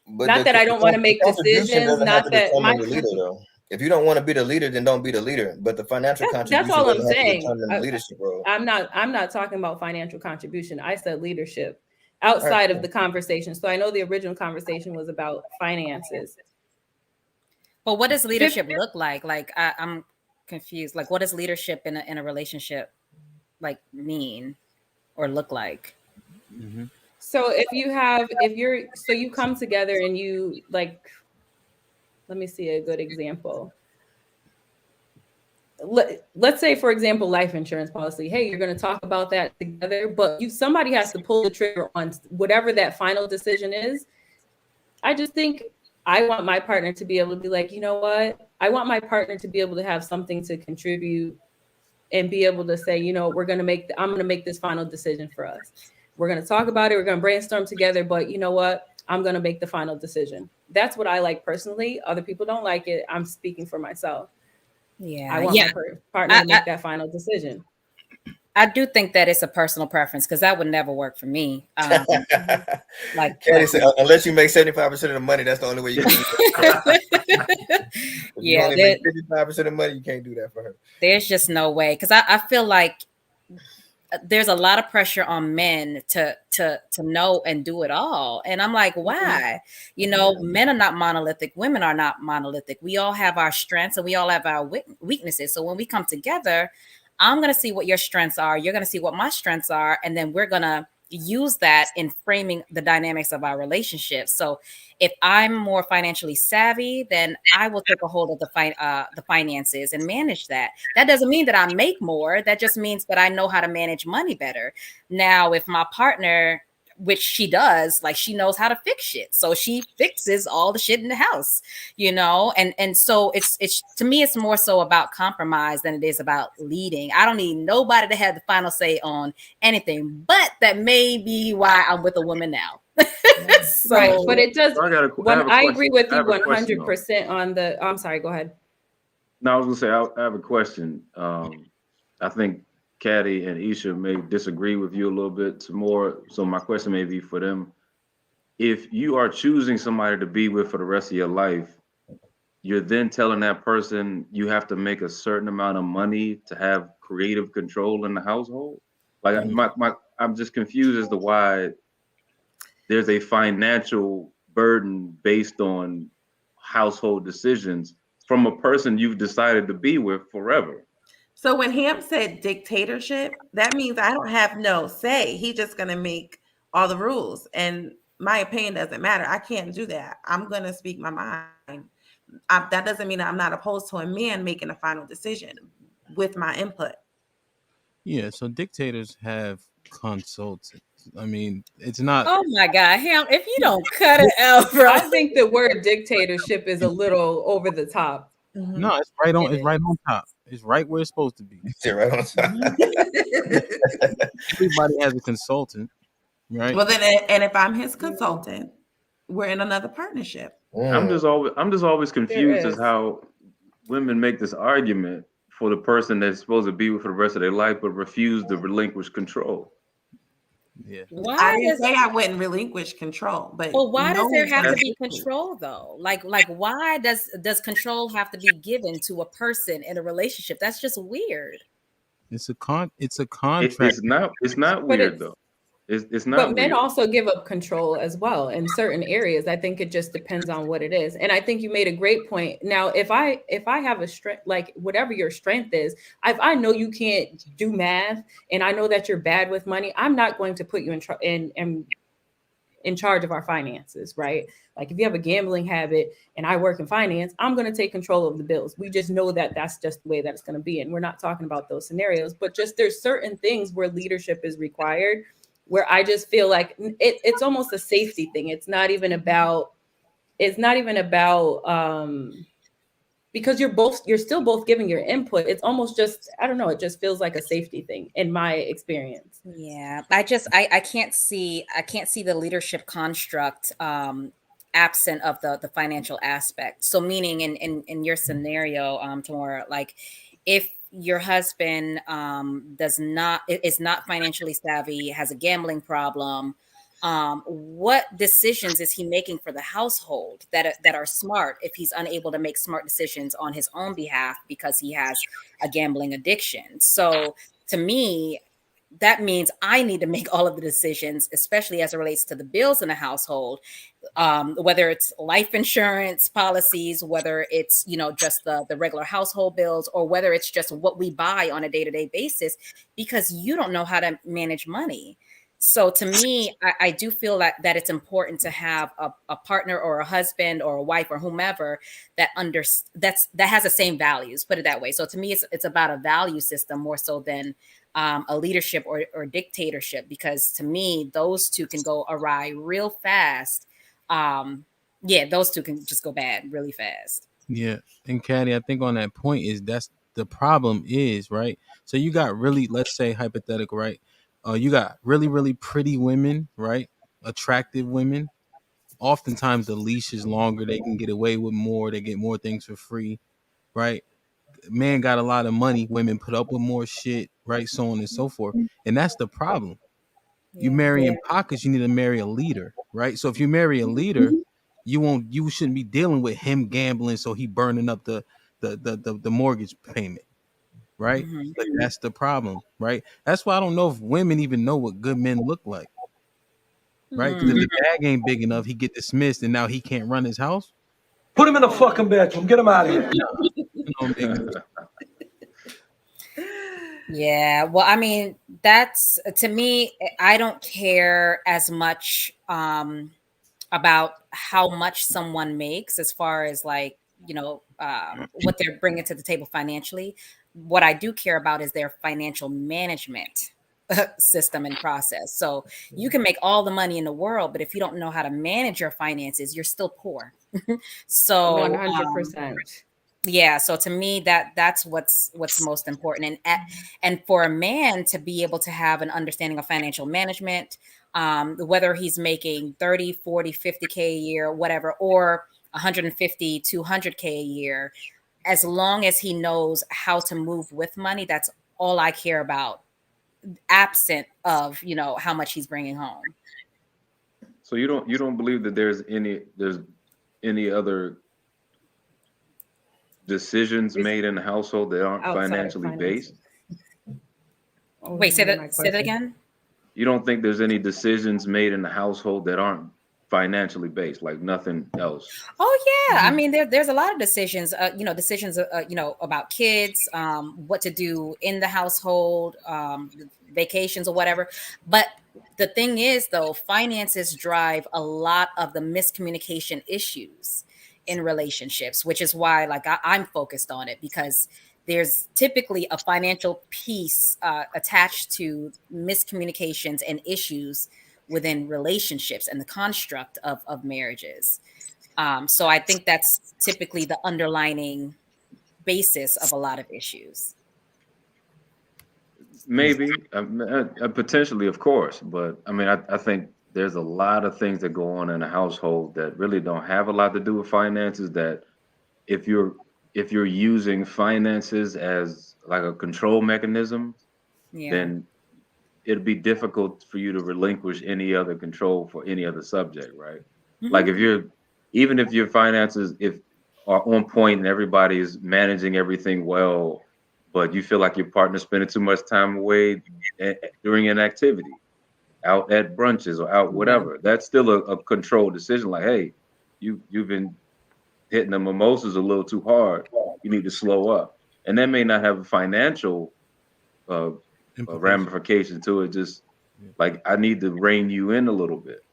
But Not that I don't want to make contribution decisions. doesn't have Not to that my determine the leader, though. If you don't want to be the leader, then don't be the leader. But the financial that's contribution all I'm doesn't have to saying. determine the leadership role. I'm not talking about financial contribution. I said leadership All right, outside of cool. the conversation. So I know the original conversation was about finances. But what does leadership look like? Like I'm confused. Like, what does leadership in a relationship like mean or look like? Mm-hmm. So you come together and you like, let me see a good example. Let's say, for example, life insurance policy. Hey, you're going to talk about that together, but somebody has to pull the trigger on whatever that final decision is. I just think I want my partner to be able to be like, you know what? I want my partner to be able to have something to contribute and be able to say, you know, I'm going to make this final decision for us. We're going to talk about it. We're going to brainstorm together, but you know what? I'm going to make the final decision. That's what I like personally. Other people don't like it. I'm speaking for myself. Yeah, I want my partner to make that final decision. I do think that it's a personal preference because that would never work for me. Like, Katie said, unless you make 75% of the money, that's the only way you can do that. If you only make 55% of the money, you can't do that for her. There's just no way. Because I feel like there's a lot of pressure on men to know and do it all. And I'm like, why? You know, men are not monolithic. Women are not monolithic. We all have our strengths and we all have our weaknesses. So when we come together, I'm going to see what your strengths are. You're going to see what my strengths are. And then we're going to use that in framing the dynamics of our relationship. So if I'm more financially savvy, then I will take a hold of the finances and manage that. That doesn't mean that I make more. That just means that I know how to manage money better. Now, if my partner, which she does, like she knows how to fix shit, so she fixes all the shit in the house, you know, and so it's to me it's more so about compromise than it is about leading. I don't need nobody to have the final say on anything, but that may be why I'm with a woman now. So, right, but it does. I agree with you 100% on the. I'm sorry. Go ahead. No, I was gonna say I have a question. I think Caddy and Isha may disagree with you a little bit more. So my question may be for them. If you are choosing somebody to be with for the rest of your life, you're then telling that person you have to make a certain amount of money to have creative control in the household. Like I'm just confused as to why there's a financial burden based on household decisions from a person you've decided to be with forever. So when Ham said dictatorship, that means I don't have no say. He's just going to make all the rules. And my opinion doesn't matter. I can't do that. I'm going to speak my mind. That doesn't mean I'm not opposed to a man making a final decision with my input. Yeah, so dictators have consultants. I mean, it's not. Oh my God, Ham! If you don't cut it out, bro. I think the word dictatorship is a little over the top. Mm-hmm. No, it's right on. It's right on top. It's right where it's supposed to be. It's right on top. Everybody has a consultant, right? Well, then, and if I'm his consultant, we're in another partnership. I'm just always confused as how women make this argument for the person that's supposed to be with for the rest of their life, but refuse to relinquish control. Yeah. I didn't say I wouldn't relinquish control, but why does there have to be control though? Like why does control have to be given to a person in a relationship? That's just weird. It's a contract. It's not weird though. It's not. But men also give up control as well in certain areas. I think it just depends on what it is. And I think you made a great point. Now, if I have a strength, like whatever your strength is, if I know you can't do math and I know that you're bad with money, I'm not going to put you in charge of our finances, right? Like if you have a gambling habit and I work in finance, I'm going to take control of the bills. We just know that that's just the way that it's going to be. And we're not talking about those scenarios, but just there's certain things where leadership is required, where I just feel like it's almost a safety thing. It's not even about it's not even about because you're still both giving your input. It's almost just, I don't know, it just feels like a safety thing in my experience. Yeah, I can't see the leadership construct absent of the financial aspect. So meaning in your scenario, Tamora, like if your husband is not financially savvy, has a gambling problem, what decisions is he making for the household that are smart if he's unable to make smart decisions on his own behalf because he has a gambling addiction? So to me, that means I need to make all of the decisions, especially as it relates to the bills in the household, whether it's life insurance policies, whether it's, just the regular household bills, or whether it's just what we buy on a day-to-day basis, because you don't know how to manage money. So to me, I do feel that it's important to have a partner or a husband or a wife or whomever that has the same values, put it that way. So to me, it's about a value system more so than a leadership or dictatorship, because to me, those two can go awry real fast. Yeah, those two can just go bad really fast. Yeah, and Caddy, I think on that point is that's the problem is right. So you got really, let's say hypothetical, right? You got really, really pretty women, right? Attractive women. Oftentimes the leash is longer. They can get away with more. They get more things for free, right? Man got a lot of money. Women put up with more shit, right? So on and so forth. And that's the problem. You Yeah. marry Yeah. in pockets, you need to marry a leader, right? So if you marry a leader, you shouldn't be dealing with him gambling, so he burning up the mortgage payment, right? Hmm. Like that's the problem, right? That's why I don't know if women even know what good men look like, right? Because if Mm. the bag ain't big enough, he get dismissed, and now he can't run his house. Put him in the fucking bedroom. Get him out of here. You know, make no Yeah, well, I mean, that's to me, I don't care as much about how much someone makes as far as like, what they're bringing to the table financially. What I do care about is their financial management system and process. So you can make all the money in the world, but if you don't know how to manage your finances, you're still poor. So 100%. yeah, so to me, that's what's most important. And for a man to be able to have an understanding of financial management, whether he's making 30, 40, 50K a year, whatever, or 150, 200K a year, as long as he knows how to move with money, that's all I care about, absent of, how much he's bringing home. So you don't believe that there's any other decisions made in the household that aren't Outside of financially finances. based? What was Wait, say really my that say that question? again. You don't think there's any decisions made in the household that aren't financially based, like nothing else? Oh yeah, I mean there's a lot of decisions, about kids, what to do in the household, vacations or whatever. But the thing is, though, finances drive a lot of the miscommunication issues in relationships, which is why, like, I'm focused on it, because there's typically a financial piece attached to miscommunications and issues within relationships and the construct of marriages. So I think that's typically the underlining basis of a lot of issues. Maybe, potentially, of course, but I mean, I think there's a lot of things that go on in a household that really don't have a lot to do with finances. That if you're if you're using finances as like a control mechanism, Yeah. then it'd be difficult for you to relinquish any other control for any other subject, right? Like Hmm. if you're even if your finances if are on point and everybody's managing everything well, but you feel like your partner's spending too much time away during an activity, out at brunches or out Yeah. whatever, that's still a controlled decision. Like, hey, you've been hitting the mimosas a little too hard. You need to slow up, and that may not have a financial uh, implication. ramification to it. Just Yeah. like I need to rein you in a little bit.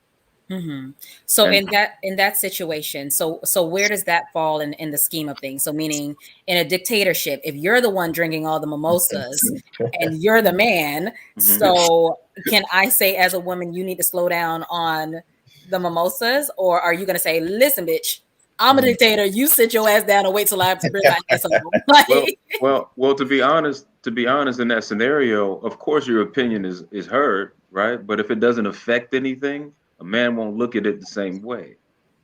Hmm. So And in that situation, so where does that fall in the scheme of things? So meaning in a dictatorship, if you're the one drinking all the mimosas and you're the man, mhm. so can I say as a woman, you need to slow down on the mimosas, or are you going to say, listen, bitch, I'm a dictator. You sit your ass down and wait till I bring my ass home. Like, well. To be honest, in that scenario, of course, your opinion is heard, right? But if it doesn't affect anything, a man won't look at it the same way.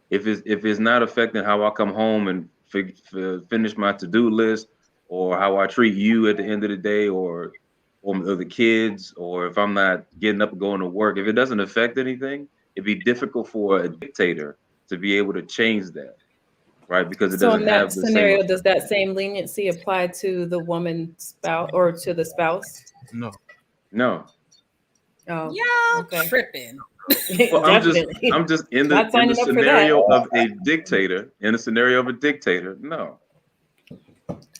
If it's not affecting how I come home and finish my to-do list, or how I treat you at the end of the day, or the kids, or if I'm not getting up and going to work, if it doesn't affect anything, it'd be difficult for a dictator to be able to change that, right? Because it So doesn't in that have the same scenario, effect. does that same leniency apply to the woman spouse or to the spouse? No. No. Oh, y'all okay. tripping. Well, Definitely. I'm just in Not the signing up for that. scenario of a dictator. In the scenario of a dictator, no.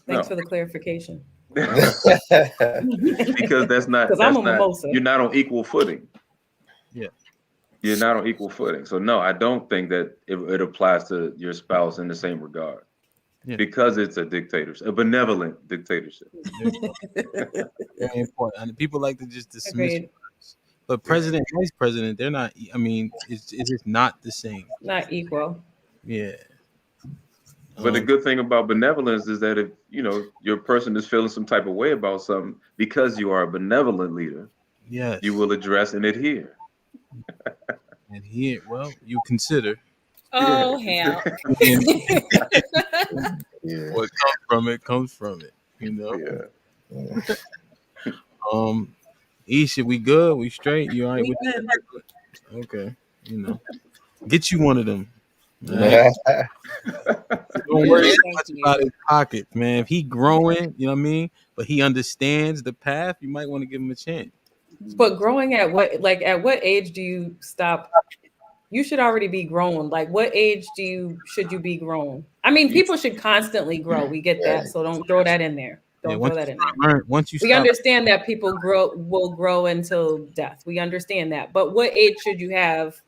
Thanks for the clarification. Because Because I'm a mimosa. you're not on equal footing. Yeah. You're not on equal footing. So no, I don't think that it applies to your spouse in the same regard. Yeah. Because it's a dictatorship, a benevolent dictatorship. Very important. And people like to just dismiss Agreed. words. But president, vice president, they're not. I mean, it's just not the same. Not equal. Yeah. But the good thing about benevolence is that if your person is feeling some type of way about something, because you are a benevolent leader, yes, you will address and adhere. And here, well, you consider. Oh, hell. What comes from it. Yeah. Isha, we good? We straight? You all right We with good. that? Okay. Get you one of them. Right? Don't worry Thank so much you. about his pockets, man. If he growing, you know what I mean, but he understands the path, you might want to give him a chance. But growing at what age do you stop? You should already be grown. Like what age should you be grown? I mean, people should constantly grow. We get that. So don't throw that in there. Don't throw that in there. Once you We stop, understand that people will grow until death. We understand that. But what age should you have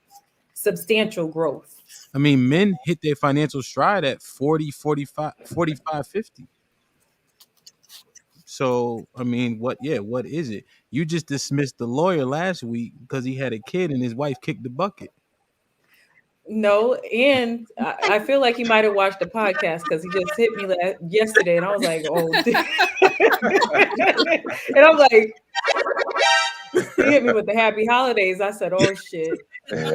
substantial growth? I mean, men hit their financial stride at 40, 45, 50. So, I mean, what is it? You just dismissed the lawyer last week because he had a kid and his wife kicked the bucket. No, and I feel like he might have watched the podcast because he just hit me yesterday, and I was like, "Oh," and I'm like, he hit me with the happy holidays. I said, "Oh shit!" But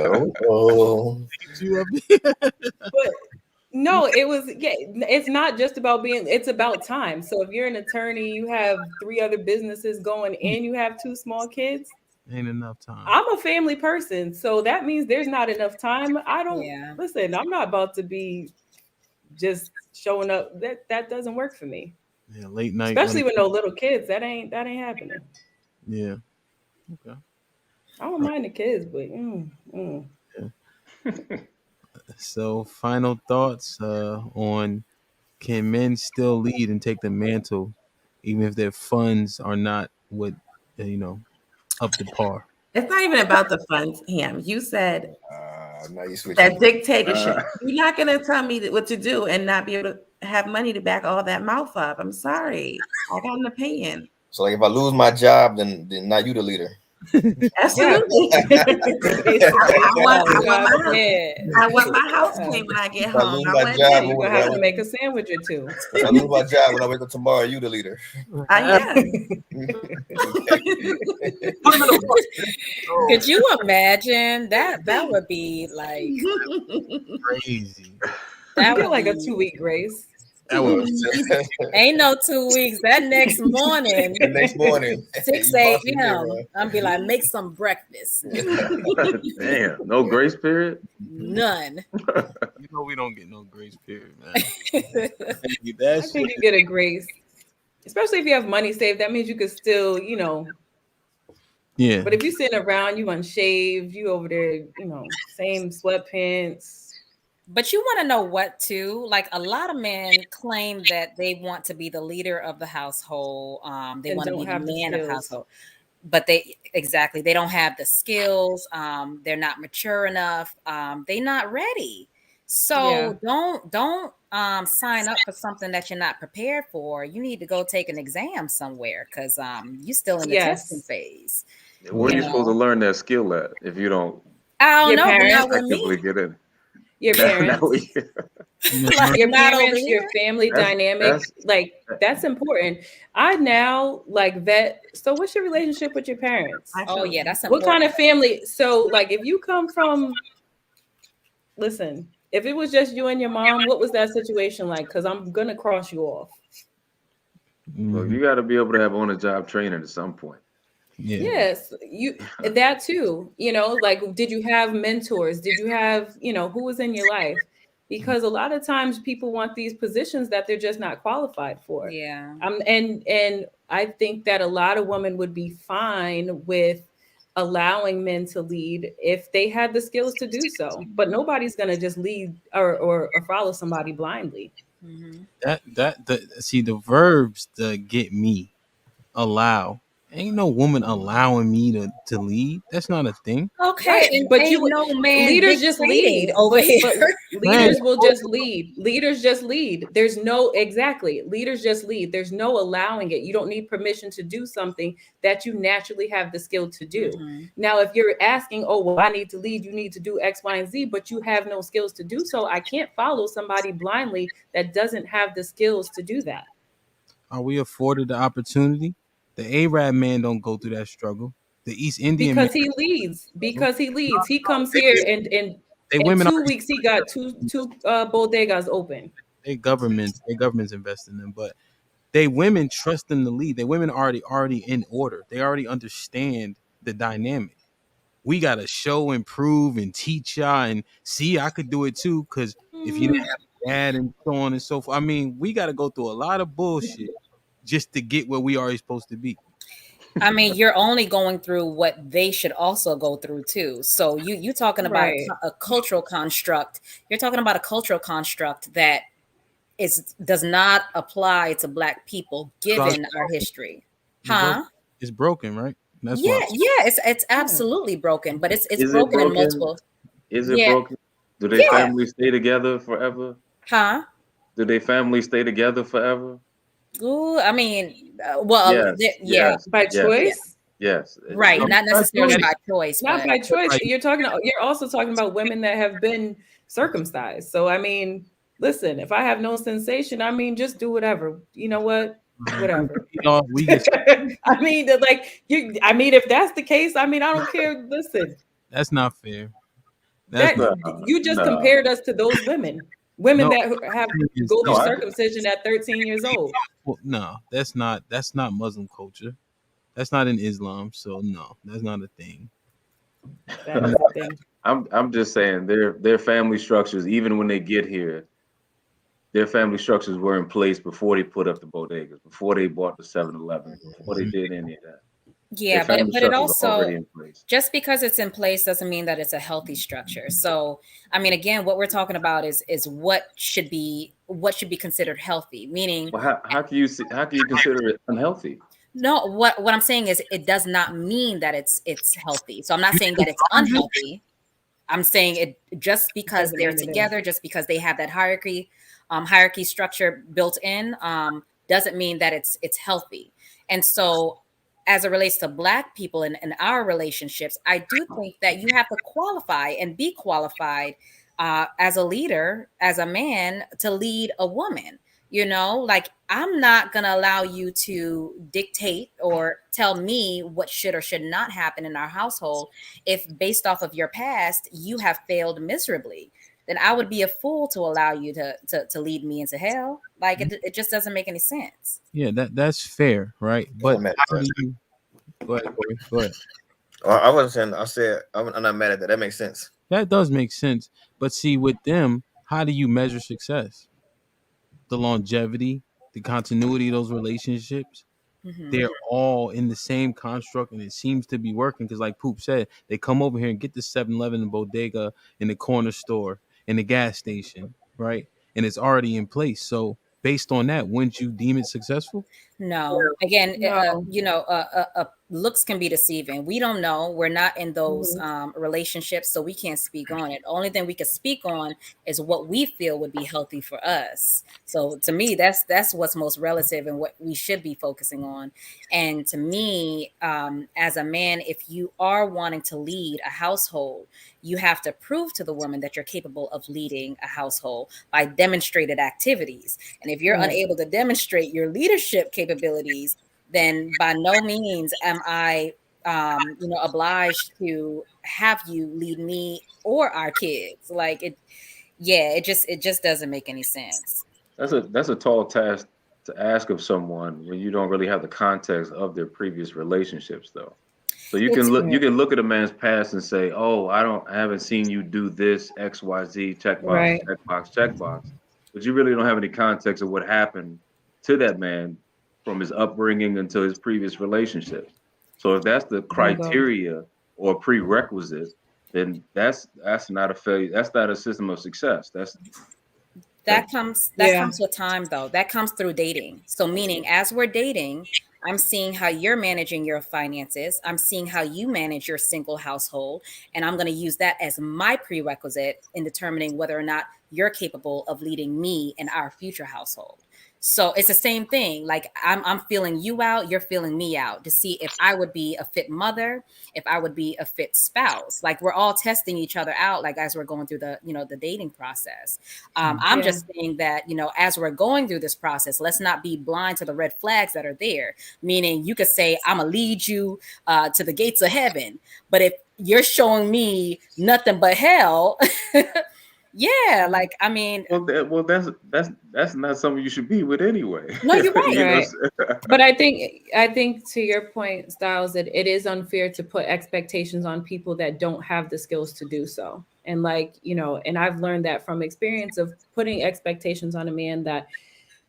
no, it's not just about it's about time. So if you're an attorney, you have 3 other businesses going, and you have 2 small kids. Ain't enough time. I'm a family person, so that means there's not enough time. I don't listen. I'm not about to be just showing up. That doesn't work for me. Yeah, late night, especially with no little kids. That ain't happening. Yeah. Okay. I don't mind the kids, but Yeah. So, final thoughts on can men still lead and take the mantle, even if their funds are not what up to par? It's not even about the funds, Ham. You said now you switching. that dictatorship. You're not going to tell me what to do and not be able to have money to back all that mouth up. I'm sorry. I got an opinion. So, like, if I lose my job, then not you the leader. Absolutely. I want my house clean when I get home. You're gonna have to make a sandwich or 2. If I lose my job when I wake up tomorrow, you the leader. I am. Could you imagine that? That would be like crazy. That would like a 2-week grace. That was ain't no 2 weeks. That next morning, 6 a.m. I'm be like, make some breakfast. Damn, no grace period. None. We don't get no grace period, man. I think you get a grace, especially if you have money saved. That means you could still, Yeah. But if you're sitting around, you unshaved, you over there, same sweatpants. But you want to know what too? Like a lot of men claim that they want to be the leader of the household. They want to be the man of the household, but they don't have the skills. They're not mature enough. They're not ready. So don't sign up for something that you're not prepared for. You need to go take an exam somewhere because you're still in the testing phase. Where are you supposed to learn that skill at if you don't I don't Your know, but not parents, with Actively me. get in. your Now parents, we, You know, Like your not over parents, your here. family that's dynamic, that's like that's important. I now like vet. So, what's your relationship with your parents? My Oh yeah, children. that's What kind important. of family? So, like, if you come from, listen, if it was just you and your mom, what was that situation like? Because I'm gonna cross you off. well, mhm, you got to be able to have on the job training at some point. yeah. Yes, you that too. Like, did you have mentors? Did you have, who was in your life? Because a lot of times people want these positions that they're just not qualified for. Yeah. And I think that a lot of women would be fine with allowing men to lead if they had the skills to do so. But nobody's gonna just lead or follow somebody blindly. Hmm. See the verbs that get me. Allow. Ain't no woman allowing me to lead. That's not a thing. Okay, Right. and But ain't you no man leaders just dictating lead. over here. But Man, leaders will just lead. Leaders just lead. There's no exactly. Leaders just lead. There's no allowing it. You don't need permission to do something that you naturally have the skill to do. Hmm. Now, if you're asking, oh, well, I need to lead, you need to do X, Y, and Z, but you have no skills to do so, I can't follow somebody blindly that doesn't have the skills to do that. are we afforded the opportunity? The Arab man don't go through that struggle. The East Indian man Because he leads. struggle. Because he leads. He comes They, here and they in women 2 weeks he got two bodegas open. they governments invest in them, but they women trust them to lead. They women already in order. They already understand the dynamic. We gotta show and prove and teach y'all and see I could do it too. Cause if you didn't Mm, have a dad and so on and so forth, I mean, we gotta go through a lot of bullshit just to get where we are supposed to be. I mean, you're only going through what they should also go through too. So you talking about right. a cultural construct. You're talking about a cultural construct that is does not apply to Black people Cause given our history. it's broken. Huh? It's broken, right? That's Yeah, why. yeah, it's Yeah. absolutely broken, but it's Is it broken in broken? multiple. Is it Yeah, broken? Do they yeah. families stay together forever? Huh? Do they families stay together forever? Ooh, I mean, well, Yes, yeah, yes, By yes, yeah, choice? yes. right. Not By necessarily choice. by choice, Not but by choice. Like, You're also talking about women that have been circumcised. So I mean, listen, if I have no sensation, I mean, just do whatever. You know what? Whatever. we get I mean, like you. I mean, if that's the case, I mean, I don't care. Listen, that's not fair. That's that not No, you just no, compared us to those women no. that have Is go no. through is circumcision at 13 years old. no. That's not Muslim culture. That's not in Islam. So no, that's not a thing. That is a thing. I'm just saying their family structures, even when they get here, their family structures were in place before they put up the bodegas, before they bought the 7-Eleven, before they did any of that. Their yeah, family but it structures are already also in place. just because it's in place doesn't mean that it's a healthy structure. So, I mean, again, what we're talking about is what should be considered healthy. Meaning, Well, how can you consider it unhealthy? no, what I'm saying is it does not mean that it's healthy. So I'm not You saying think that it's laundry? unhealthy. I'm saying it just because Doesn't they're mean it is. together, just because they have that hierarchy structure built in, doesn't mean that it's healthy. And so, as it relates to Black people in our relationships, I do think that you have to qualify and be qualified as a leader, as a man, to lead a woman. Like I'm not going to allow you to dictate or tell me what should or should not happen in our household if based off of your past you have failed miserably. Then I would be a fool to allow you to lead me into hell. Like it just doesn't make any sense. Yeah, that's fair, right? Yeah, But I'm mad how at do that. you go ahead, Corey? Go ahead. I wasn't saying. I said I'm not mad at that. That makes sense. That does make sense. But see, with them, how do you measure success? The longevity, the continuity of those relationships. Hmm. They're all in the same construct and it seems to be working because like Poop said, they come over here and get the 7-Eleven and bodega in the corner store in the gas station, right? And it's already in place. So based on that, wouldn't you deem it successful? No. Again, No. looks can be deceiving. We don't know. We're not in those Mhm. relationships, so we can't speak on it. Only thing we can speak on is what we feel would be healthy for us. So to me, that's what's most relative and what we should be focusing on. And to me, as a man, if you are wanting to lead a household, you have to prove to the woman that you're capable of leading a household by demonstrated activities. And if you're Right. unable to demonstrate your leadership capabilities, then by no means am I, obliged to have you lead me or our kids. Like it, yeah, it just doesn't make any sense. That's a tall task to ask of someone when you don't really have the context of their previous relationships, though. So It's you can look at a man's past and say, "Oh, I haven't seen you do this X Y Z checkbox Right. checkbox checkbox," but you really don't have any context of what happened to that man from his upbringing until his previous relationships. So if that's the Bingo. criteria or prerequisite, then that's not a failure. That's not a system of success. That that Yeah. comes with time though. That comes through dating. So meaning as we're dating, I'm seeing how you're managing your finances. I'm seeing how you manage your single household. And I'm going to use that as my prerequisite in determining whether or not you're capable of leading me and our future household. So it's the same thing. Like I'm feeling you out, you're feeling me out to see if I would be a fit mother, if I would be a fit spouse. Like we're all testing each other out, like as we're going through the dating process. I'm Yeah. just saying that, as we're going through this process, let's not be blind to the red flags that are there. Meaning, you could say, I'm going to lead you to the gates of heaven. But if you're showing me nothing but hell, yeah, like, I mean, that's not something you should be with anyway. no, you're You right. know. Right. But I think to your point, Styles, that it is unfair to put expectations on people that don't have the skills to do so. And like, and I've learned that from experience of putting expectations on a man that,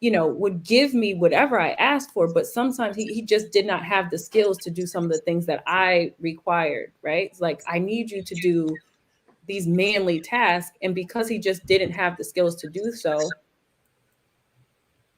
would give me whatever I asked for, but sometimes he just did not have the skills to do some of the things that I required, right? It's like, I need you to do these manly tasks. And because he just didn't have the skills to do so,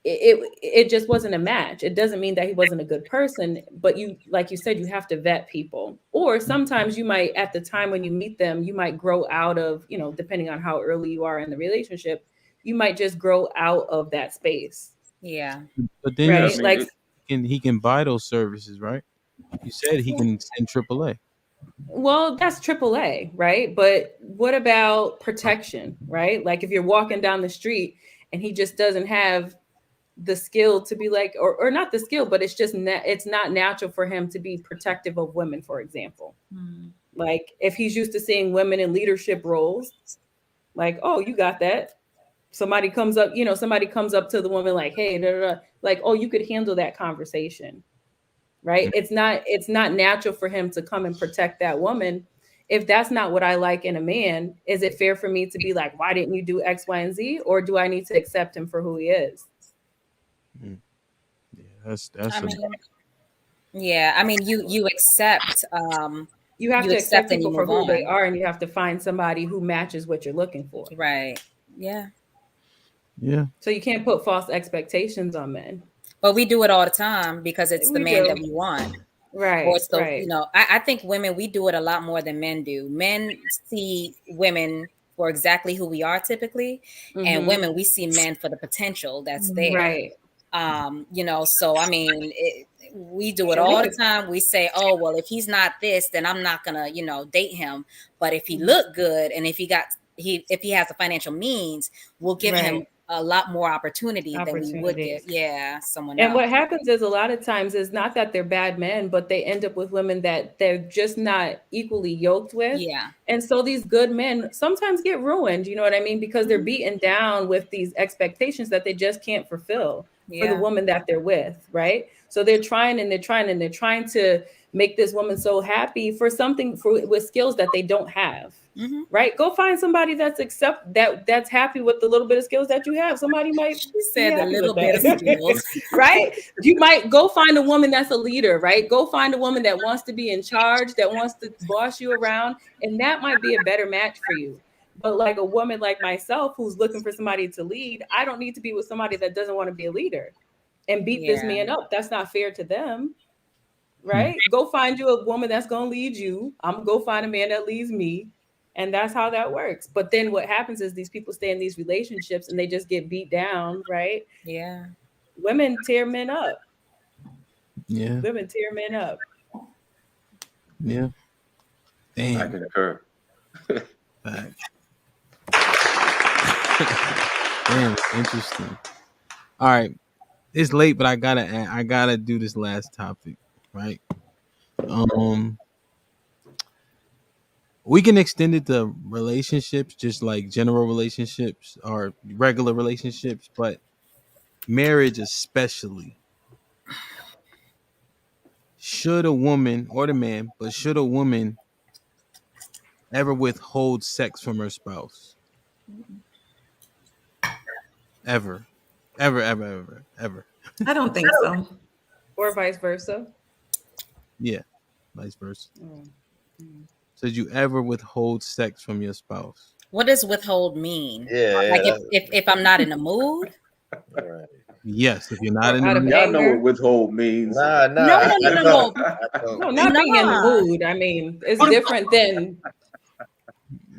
it just wasn't a match. It doesn't mean that he wasn't a good person, but you, like you said, you have to vet people. Or sometimes you might, at the time when you meet them, you might grow out of, depending on how early you are in the relationship, you might just grow out of that space, Yeah. But then Yeah, you I right? said mean, Like, it, he can buy those services, right? You said he can send AAA. well, that's AAA, right? But what about protection, right? Like if you're walking down the street and he just doesn't have the skill to be like, or not the skill, but it's just it's not natural for him to be protective of women, for example. Mm. Like if he's used to seeing women in leadership roles, like, oh, you got that. Somebody comes up to the woman like, hey, da, da, da. Like, oh, you could handle that conversation, right? It's not natural for him to come and protect that woman. If that's not what I like in a man, is it fair for me to be like, why didn't you do X, Y, and Z? Or do I need to accept him for who he is? Mm. Yeah, I that's a mean, yeah, I mean, You have you to accept accept and you people for move who they on. are, and you have to find somebody who matches what you're looking for. Right. Yeah. yeah. So you can't put false expectations on men. But we do it all the time because it's the We man that do. we want. Or Right, so, right. I think women, we do it a lot more than men do. Men see women for exactly who we are typically, and Mm-hmm. women, we see men for the potential that's there. Right. So I mean, we do it And we all the could. time. We say, oh, well, if he's not this, then I'm not gonna, date him. But if he Mhm. look good and if he has the financial means, we'll give him Right. a lot more opportunity than we would give, Opportunities. yeah, someone And what else. happens is a lot of times is not that they're bad men, but they end up with women that they're just not equally yoked with. Yeah. And so these good men sometimes get ruined, you know what I mean? Because they're Mhm. beaten down with these expectations that they just can't fulfill for the Yeah. woman that they're with, right? So they're trying and they're trying and they're trying to make this woman so happy for something with skills that they don't have. Hmm. Right? Go find somebody that's happy with the little bit of skills that you have. Somebody might She be said the happy little with bit of that. skills. Right? You might go find a woman that's a leader, right? Go find a woman that wants to be in charge, that wants to boss you around, and that might be a better match for you. But like a woman like myself who's looking for somebody to lead, I don't need to be with somebody that doesn't want to be a leader. and beat this Yeah. man up. That's not fair to them, Hmm. right? Go find you a woman that's gonna lead you. I'm gonna go find a man that leads me. And that's how that works. But then what happens is these people stay in these relationships and they just get beat down, right? Yeah. Women tear men up. Yeah. Women tear men up. Yeah. I Damn. concur. Fact. Damn. Interesting. All right. It's late, but I gotta do this last topic, right? Um, we can extend it to relationships, just like general relationships or regular relationships, but marriage especially. Should a woman or the man, but should a woman ever withhold sex from her spouse? Ever, ever, ever, ever, ever. I don't think so. Or vice versa. Yeah, vice versa. Mm. Mm. Should you ever withhold sex from your spouse? What does withhold mean? Yeah, Like if I'm not in the mood? right. Yes, if you're not Or in the out of mood. Y'all know what anger. withhold means. Nah, No, nah. no, no, I no, don't. no. I don't. No, not being in the Nah. mood. I mean, it's different than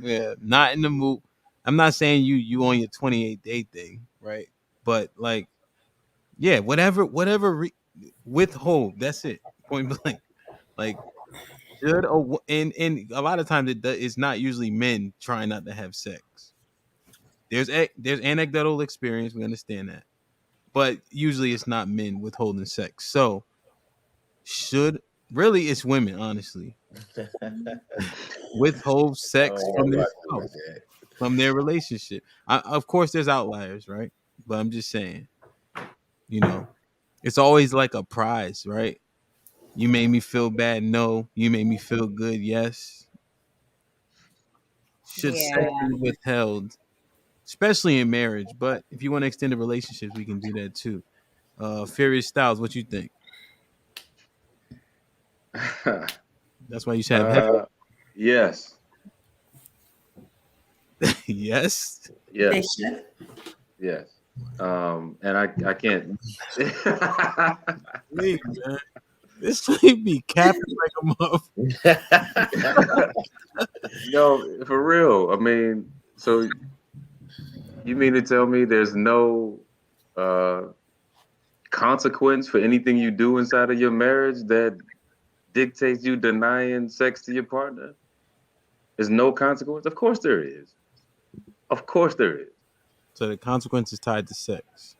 Yeah, not in the mood. I'm not saying you on your 28th day thing, right? But like, yeah, withhold. That's it. Point blank. Like, should and a lot of times it's not usually men trying not to have sex. There's anecdotal experience. We understand that, but usually it's not men withholding sex. So should really it's women honestly withhold sex Oh, from I'm their rocking with spouse, that. from their relationship. Of course, there's outliers, right? But I'm just saying, you know, it's always like a prize, right? You made me feel bad. No, you made me feel good. Yes. Should sex Yeah. be withheld, especially in marriage? But if you want to extend the relationships, we can do that too. Furious Styles, what you think? That's why you should have Yes, yes. They yes, should. yes. And I can't. Wait, man. This may be capping like a motherfucker. No, for real. I mean, so you mean to tell me there's no uh, consequence for anything you do inside of your marriage that dictates you denying sex to your partner? There's no consequence? Of course there is. Of course there is. So the consequence is tied to sex.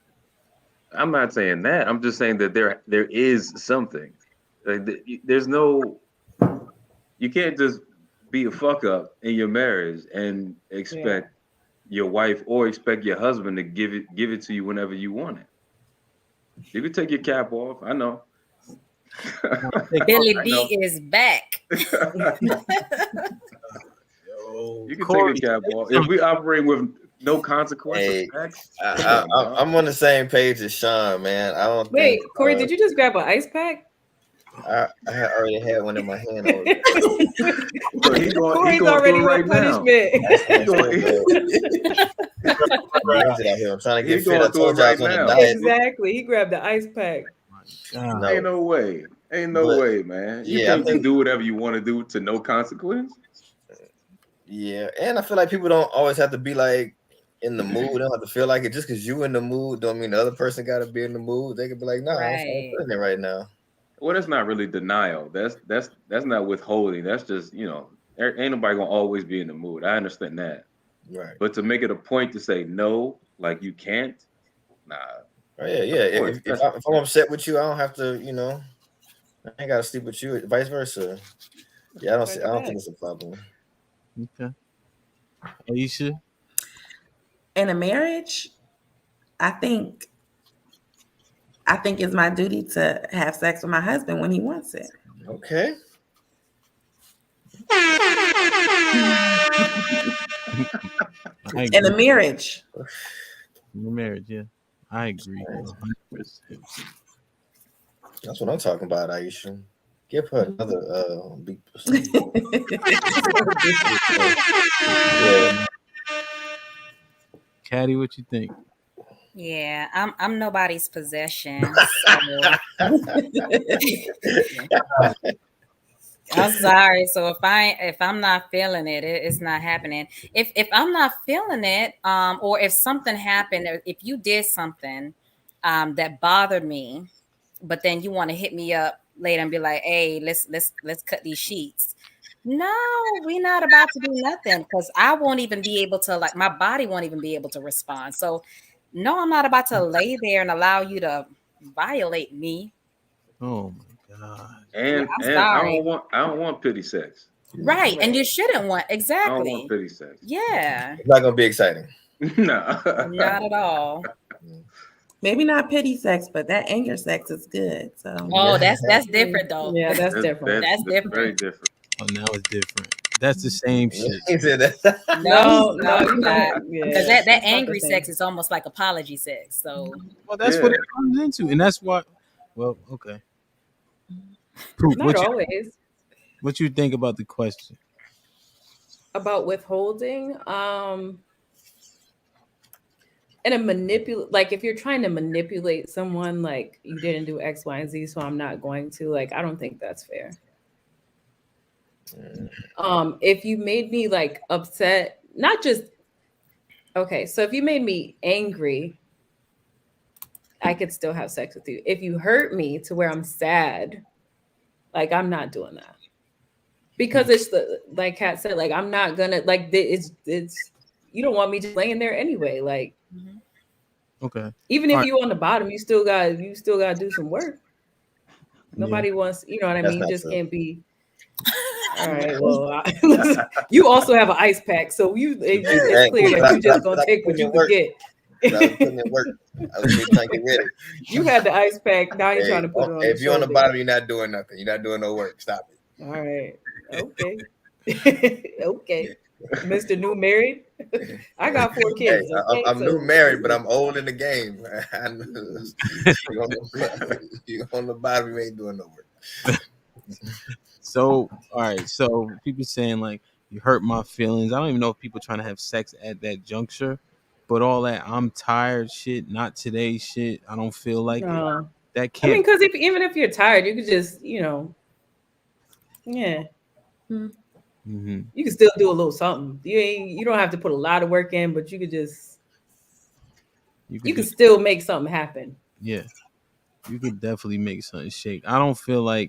I'm not saying that. I'm just saying that there is something. Like, there's no. You can't just be a fuck up in your marriage and yeah. expect your wife or expect your husband to give it to you whenever you want it. You can take your cap off. I know. Billy I know. D is back. Yo, You can take Corey, a cap off. If we operate with no consequence of Hey, sex, come on, dog. I'm on the same page as Sean, man. I don't think. Wait, Corey, did you just grab an ice pack? I had already had one in my hand. I was, So he Corey's going already through it on right now. punishment. that's so He bad. Out here. I'm trying to he get fit. I going through it told you I right was on a now. diet. Exactly. He grabbed the ice pack. God. Ain't No, no way. Ain't no but way, man. You yeah, I can't just think do whatever you want to do to no consequence. yeah, and I feel like people don't always have to be like in the mood. They don't have to feel like it. Just because you in the mood, don't mean the other person got to be in the mood. They could be like, "Nah, I'm Right. feeling it right now." Well, that's not really denial. That's not withholding. That's just ain't nobody gonna always be in the mood. I understand that, Right. but to make it a point to say no, like you can't, nah. Oh, yeah, yeah. Of course, If I'm upset with you, I don't have to. I ain't got to sleep with you. Vice versa. Yeah, I don't think it's a problem. Okay. Aisha? In a marriage, I think it's my duty to have sex with my husband when he wants it. Okay. I In a agree. marriage. In the marriage, yeah. I agree. 100%. That's what I'm talking about, Aisha. Give her another beat. Yeah. Caddy, what you think? Yeah, I'm nobody's possession, so I'm sorry. So if I'm not feeling it, it's not happening. If I'm not feeling it, or if something happened, or if you did something that bothered me, but then you want to hit me up later and be like, "Hey, let's cut these sheets." No, we're not about to do nothing because I won't even be able to, like, my body won't even be able to respond. So no, I'm not about to lay there and allow you to violate me. Oh my god. Yeah, And I'm I sorry. don't want pity sex. Right. And you Right. shouldn't want I don't want exactly. pity sex. Yeah. It's not gonna be exciting. No. Not at all. Maybe not pity sex, but that anger sex is good. So Oh, that's different though. Yeah, that's That's different. That's very different. different. Oh, now it's different. That's the same shit. He said that. No, No, it's you're not. not. Because Yeah, that it's not the angry same. sex is almost like apology sex. So Well, that's what Yeah. it comes into, and that's what. Well, okay. Proof. Not always. What you think about the question? About withholding. And a like if you're trying to manipulate someone, like you didn't do X, Y, and Z, so I'm not going to, like, I don't think that's fair. If you made me like upset, not just okay, so if you made me angry, I could still have sex with you. If you hurt me to where I'm sad, like I'm not doing that. Because it's the, like Kat said, like I'm not gonna, like it's you don't want me just laying there anyway. Like mhm. Okay. even All if right. you on the bottom, you still got to do some work. Yeah. Nobody wants, you know what I That's mean? not Just true. can't be. All right. Well, listen, you also have an ice pack, so it's Hey, clear that you just gonna but I was take what putting you in could work. get. But I was putting in work. I was really trying to get ready. You had the ice pack. Now you're Hey, trying to put it on the if you're on the shoulder. bottom, you're not doing nothing. You're not doing no work. Stop All right. Okay. Okay. Mr. New Married. it. I got 4 Hey, kids. Okay. I'm new So married, but I'm old in the game. I know. You on the bottom, you ain't doing no work. So, all right. So people saying like you hurt my feelings. I don't even know if people trying to have sex at that juncture, but all that I'm tired shit, not today shit. I don't feel like it. no. That I mean, can't. because if even if you're tired, you could just, yeah. Hmm. You can still do a little something. You don't have to put a lot of work in, but You could you can do. still make something happen. Yeah. You could definitely make something shake. I don't feel like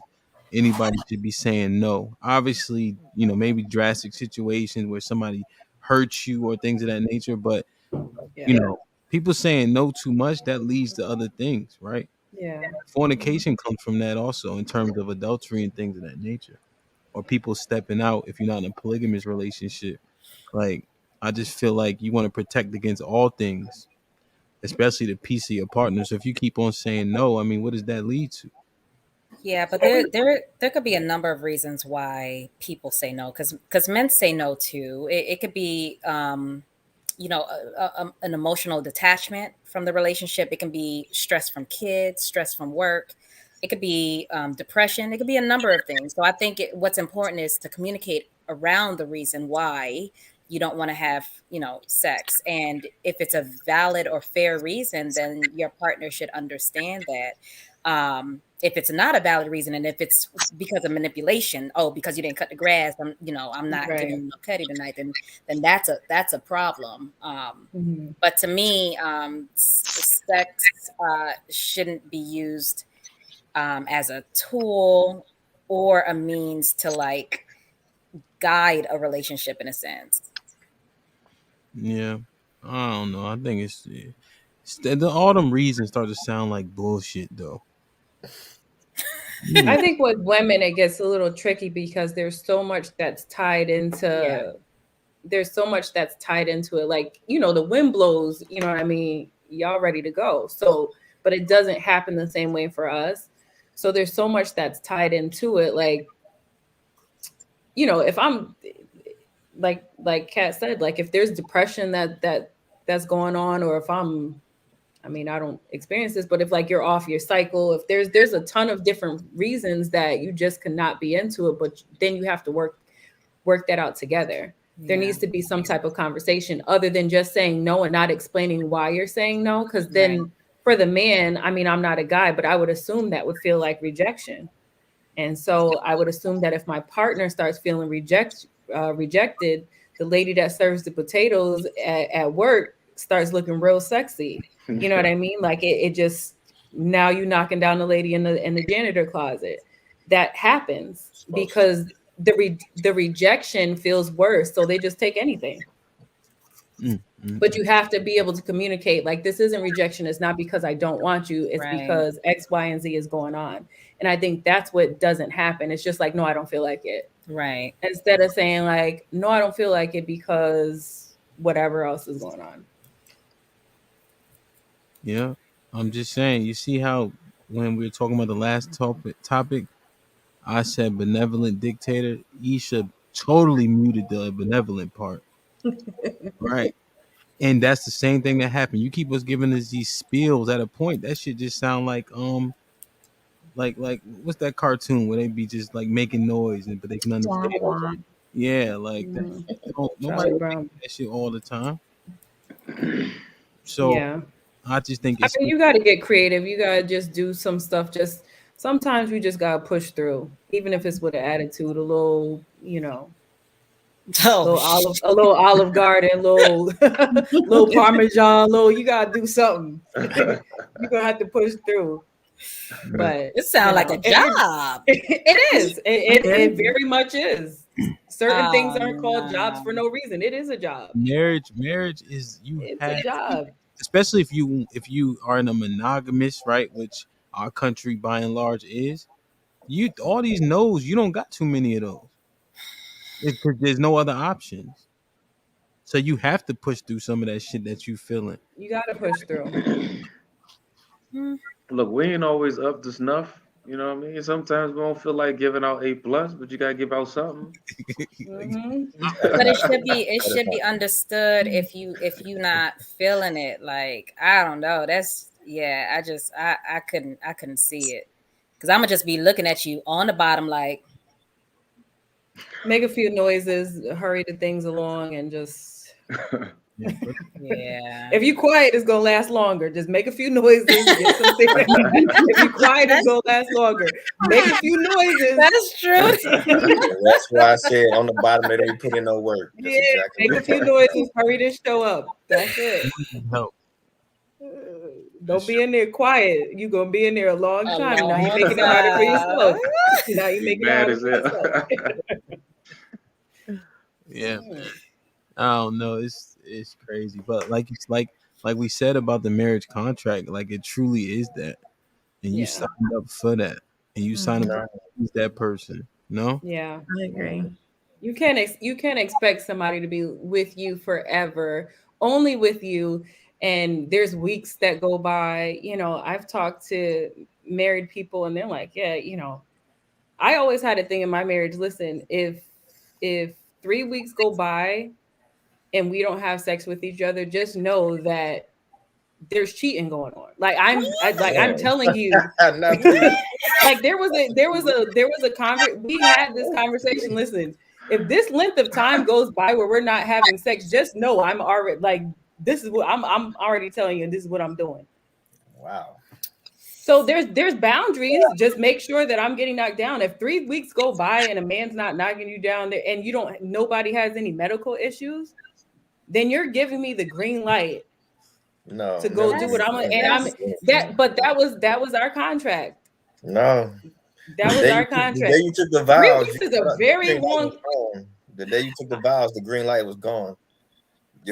anybody should be saying no. Obviously, maybe drastic situations where somebody hurts you or things of that nature, but Yeah. you know, people saying no too much that leads to other things, right? Yeah. Fornication comes from that also in terms of adultery and things of that nature. Or people stepping out if you're not in a polygamous relationship. Like I just feel like you want to protect against all things, especially the peace of your partner. So if you keep on saying no, I mean, what does that lead to? Yeah, but there could be a number of reasons why people say no, because men say no too. It could be an emotional detachment from the relationship. It can be stress from kids, stress from work. It could be depression. It could be a number of things. So I think what's important is to communicate around the reason why you don't want to have sex, and if it's a valid or fair reason, then your partner should understand that. If it's not a valid reason, and if it's because of manipulation, oh, because you didn't cut the grass, I'm not giving Right. you no cutty tonight, then that's a problem. Mhm. But to me, sex shouldn't be used as a tool or a means to like guide a relationship in a sense. Yeah. I don't know. I think the all them reasons start to sound like bullshit though. I think with women it gets a little tricky because Yeah. there's so much that's tied into it. Like, the wind blows, you know what I mean? Y'all ready to go. So, but it doesn't happen the same way for us. So there's so much that's tied into it. Like, if I'm like Kat said, like if there's depression that's going on, or if I mean, I don't experience this, but if like you're off your cycle, if there's a ton of different reasons that you just cannot be into it, but then you have to work that out together. There needs to be some type of conversation other than just saying no and not explaining why you're saying no. Because then for the man, I mean, I'm not a guy, but I would assume that would feel like rejection. And so I would assume that if my partner starts feeling rejected, the lady that serves the potatoes at work starts looking real sexy. You know what I mean? Like it just, now you knocking down the lady in the janitor closet. That happens because the rejection feels worse, so they just take anything. But you have to be able to communicate, like, this isn't rejection, it's not because I don't want you, it's because X, Y, and Z is going on. And I think that's what doesn't happen. It's just like, no, I don't feel like it. Right. Instead of saying like, no, I don't feel like it because whatever else is going on. Yeah. I'm just saying, you see how when we were talking about the last topic, I said benevolent dictator. Isha totally muted the benevolent part. Right. And that's the same thing that happened. You keep us giving us these spills at a point. That shit just sound like what's that cartoon where they be just like making noise but they can understand. Yeah, like that. Nobody Charlie makes Brown. that shit all the time. So Yeah. I just think I it's mean, you got to get creative. You got to just do some stuff. Just sometimes you just got to push through, even if it's with an attitude, a little, you know, a little Olive Garden, little Parmesan, you got to do something. You're going to have to push through. But it sounds like a job. It is. It very much is. Certain things aren't called jobs for no reason. It is a job. Marriage is it's a job. Especially if you are in a monogamous, right, which our country by and large is. You all these no's, you don't got too many of those. Because there's no other options. So you have to push through some of that shit that you feeling. You got to push through. Look, we ain't always up to snuff. You know what I mean? Sometimes we don't feel like giving out A+, but you gotta give out something. But it should be understood if you not feeling it. Like, I don't know. That's I couldn't see it. Because I'm gonna just be looking at you on the bottom like, make a few noises, hurry the things along, and just If you quiet, it's gonna last longer. Just make a few noises. Get some if you quiet, it's gonna last longer. Make a few noises. That's true. That's why I said on the bottom they don't put in no work. That's exactly make a few noises. Hurry to show up. That's it. Help. Don't be in there quiet. You're gonna be in there a long time. Now you're making it harder for yourself. Now you're making it harder for yourself. Yeah. I don't know. It's crazy. But like we said about the marriage contract, like it truly is that. And you signed up for that. And you signed up to use that person. No? Yeah. I agree. You can't expect somebody to be with you forever, only with you. And there's weeks that go by. You know, I've talked to married people and they're like, yeah, you know, I always had a thing in my marriage. Listen, if 3 weeks go by and we don't have sex with each other, just know that there's cheating going on. Like I'm telling you, like there was a we had this conversation. Listen, if this length of time goes by where we're not having sex, just know I'm already like, this is what I'm already telling you, this is what I'm doing. Wow. So there's boundaries. Just make sure that I'm getting knocked down. If 3 weeks go by and a man's not knocking you down there and nobody has any medical issues, then you're giving me the green light to go do what but that was our contract. No. That was our contract. The day you took the vows, 3 weeks is a very long. The day you took the vows, the green light was gone.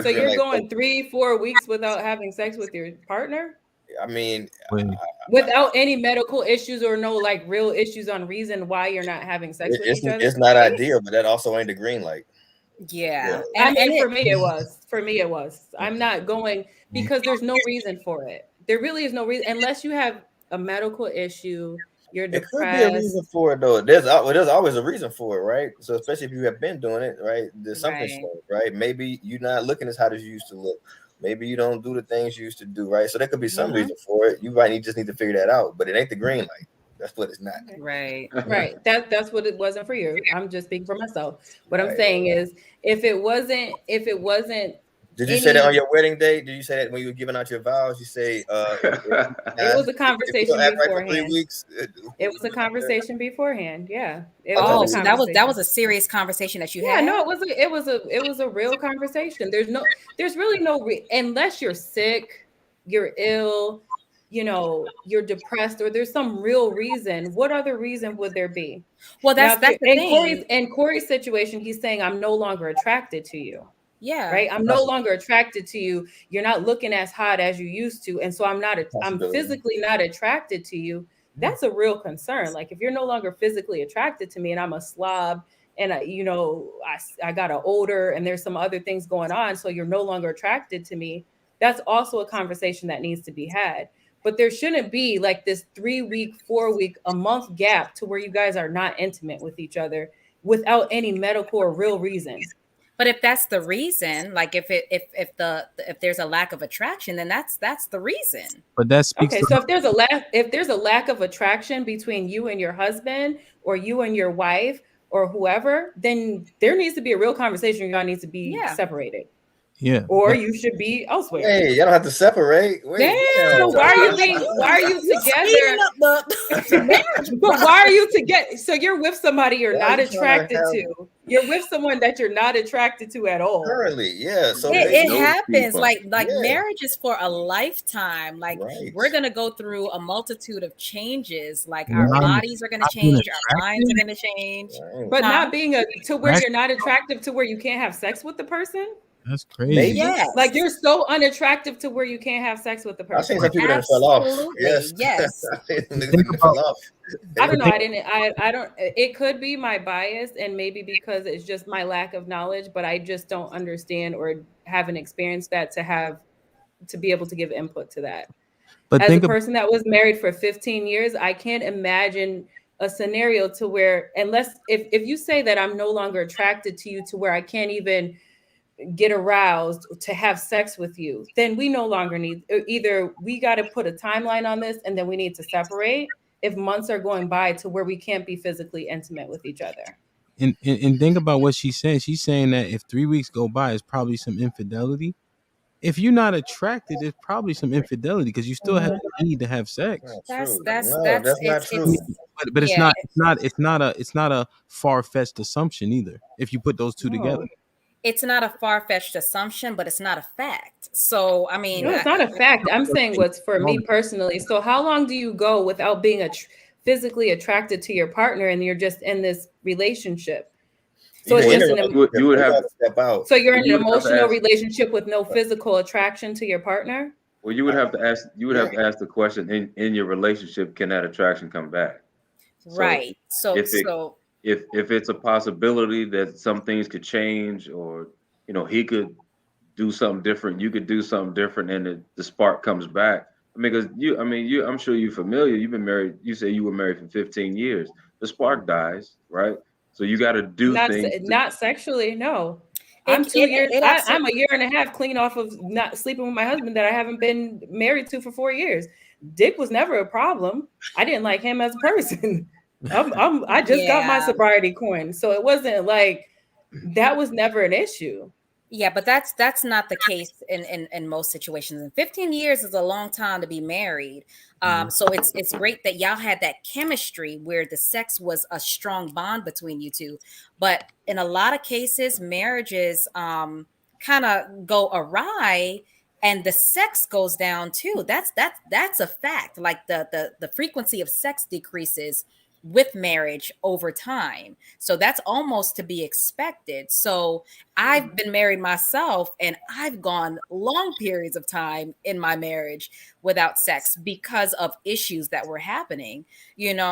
So you're going 3-4 weeks without having sex with your partner? I mean, without any medical issues or no like real issues on reason why you're not having sex with each other? It's not ideal, but that also ain't the green light. Yeah. And for me it was. I'm not going because there's no reason for it. There really is no reason unless you have a medical issue. You're depressed. There could be a reason for it though. There's always a reason for it, right? So especially if you have been doing it, right? There's something strange, right? Maybe you're not looking as hot as you used to look. Maybe you don't do the things you used to do, right? So there could be some reason for it. You just need to figure that out. But it ain't the green light. That's what it's not. Right. Right. That's what it wasn't for you. I'm just speaking for myself. What I'm Right. saying is if it wasn't Did you say that on any your wedding day? Did you say that when you were giving out your vows? You say, it was a if we don't conversation act right for 3 beforehand. weeks, It was a conversation beforehand. Yeah. It I was thought a Oh, it so was, that conversation. was a serious conversation that you Yeah, had? no, it was a real conversation. There's really no unless you're sick, you're ill, you're depressed, or there's some real reason. What other reason would there be? Well, Now, that's if you're the in thing. Corey's situation, he's saying, I'm no longer attracted to you. Yeah. Right? I'm no longer attracted to you. You're not looking as hot as you used to. And so I'm possibility. physically not attracted to you. That's a real concern. Like if you're no longer physically attracted to me and I'm a slob and I got an odor and there's some other things going on. So you're no longer attracted to me. That's also a conversation that needs to be had. But there shouldn't be like this 3 week, 4 week, a month gap to where you guys are not intimate with each other without any medical or real reason. But if that's the reason, like if there's a lack of attraction, then that's the reason. But that speaks Okay, to so if there's a lack of attraction between you and your husband or you and your wife or whoever, then there needs to be a real conversation. Y'all need to be Yeah. separated, yeah. or you should be elsewhere. Hey, y'all don't have to separate. Wait, Damn, So damn. why are you Josh, being? Why are you you speeding together? up the marriage But why are you together? So you're with somebody you're Why are not you trying to attracted have to. You're with someone that you're not attracted to at all. currently? Yeah. So Yeah, It those happens. people. Like yeah, marriage is for a lifetime. Like right, we're gonna go through a multitude of changes. Like our not, right, bodies are gonna not being change, our minds are attracted. gonna change. right. But Huh? not being to where That's you're not attractive to where you can't have sex with the person. that's crazy. Maybe. Like Yes, you're so unattractive to where you can't have sex with the I've seen person. some people that fell off. absolutely. Yes. Yes. I've seen some niggas Think that about fell off. I don't know. think, I didn't. I don't. It could be my bias, and maybe because it's just my lack of knowledge. But I just don't understand or haven't experienced that to be able to give input to that. but As a think about person that was married for 15 years, I can't imagine a scenario to where unless if you say that I'm no longer attracted to you to where I can't even get aroused to have sex with you, then we no longer need either we got to put a timeline on this and then we need to separate if months are going by to where we can't be physically intimate with each other. and think about what she's saying. She's saying that if 3 weeks go by, it's probably some infidelity. If you're not attracted, there's probably some infidelity because you still have Mhm. the need to have sex. Not That's true. that's No, that's that's not true. it's But yeah. it's not a far fetched assumption either. If you put those two together, No, It's not a far-fetched assumption, but it's not a fact. So, I mean, no, it's not a fact. I'm saying what's for me personally. So how long do you go without being physically attracted to your partner and you're just in this relationship? So You're it's in a just relationship, You would you have gotta step out. so you're in you an would have to emotional ask. relationship with no physical attraction to your partner? Well, you would have to ask. You would Yeah. have to ask the question in your relationship: can that attraction come back? So right. So, if it so if it's a possibility that some things could change, or he could do something different, you could do something different, and the spark comes back. I mean, because I'm sure you're familiar. You've been married. You say you were married for 15 years. The spark dies, right? So you got to do things to. Not sexually, no. I'm it 2 years. it I'm absolutely. a year and a half clean off of not sleeping with my husband that I haven't been married to for 4 years. Dick was never a problem. I didn't like him as a person. I just got my Yeah. sobriety coin, so it wasn't like that was never an issue. Yeah, but that's not the case in most situations. And 15 years is a long time to be married. So it's great that y'all had that chemistry where the sex was a strong bond between you two. But in a lot of cases, marriages kind of go awry and the sex goes down too. That's a fact. Like the frequency of sex decreases with marriage over time. So that's almost to be expected. So I've been married myself and I've gone long periods of time in my marriage without sex because of issues that were happening.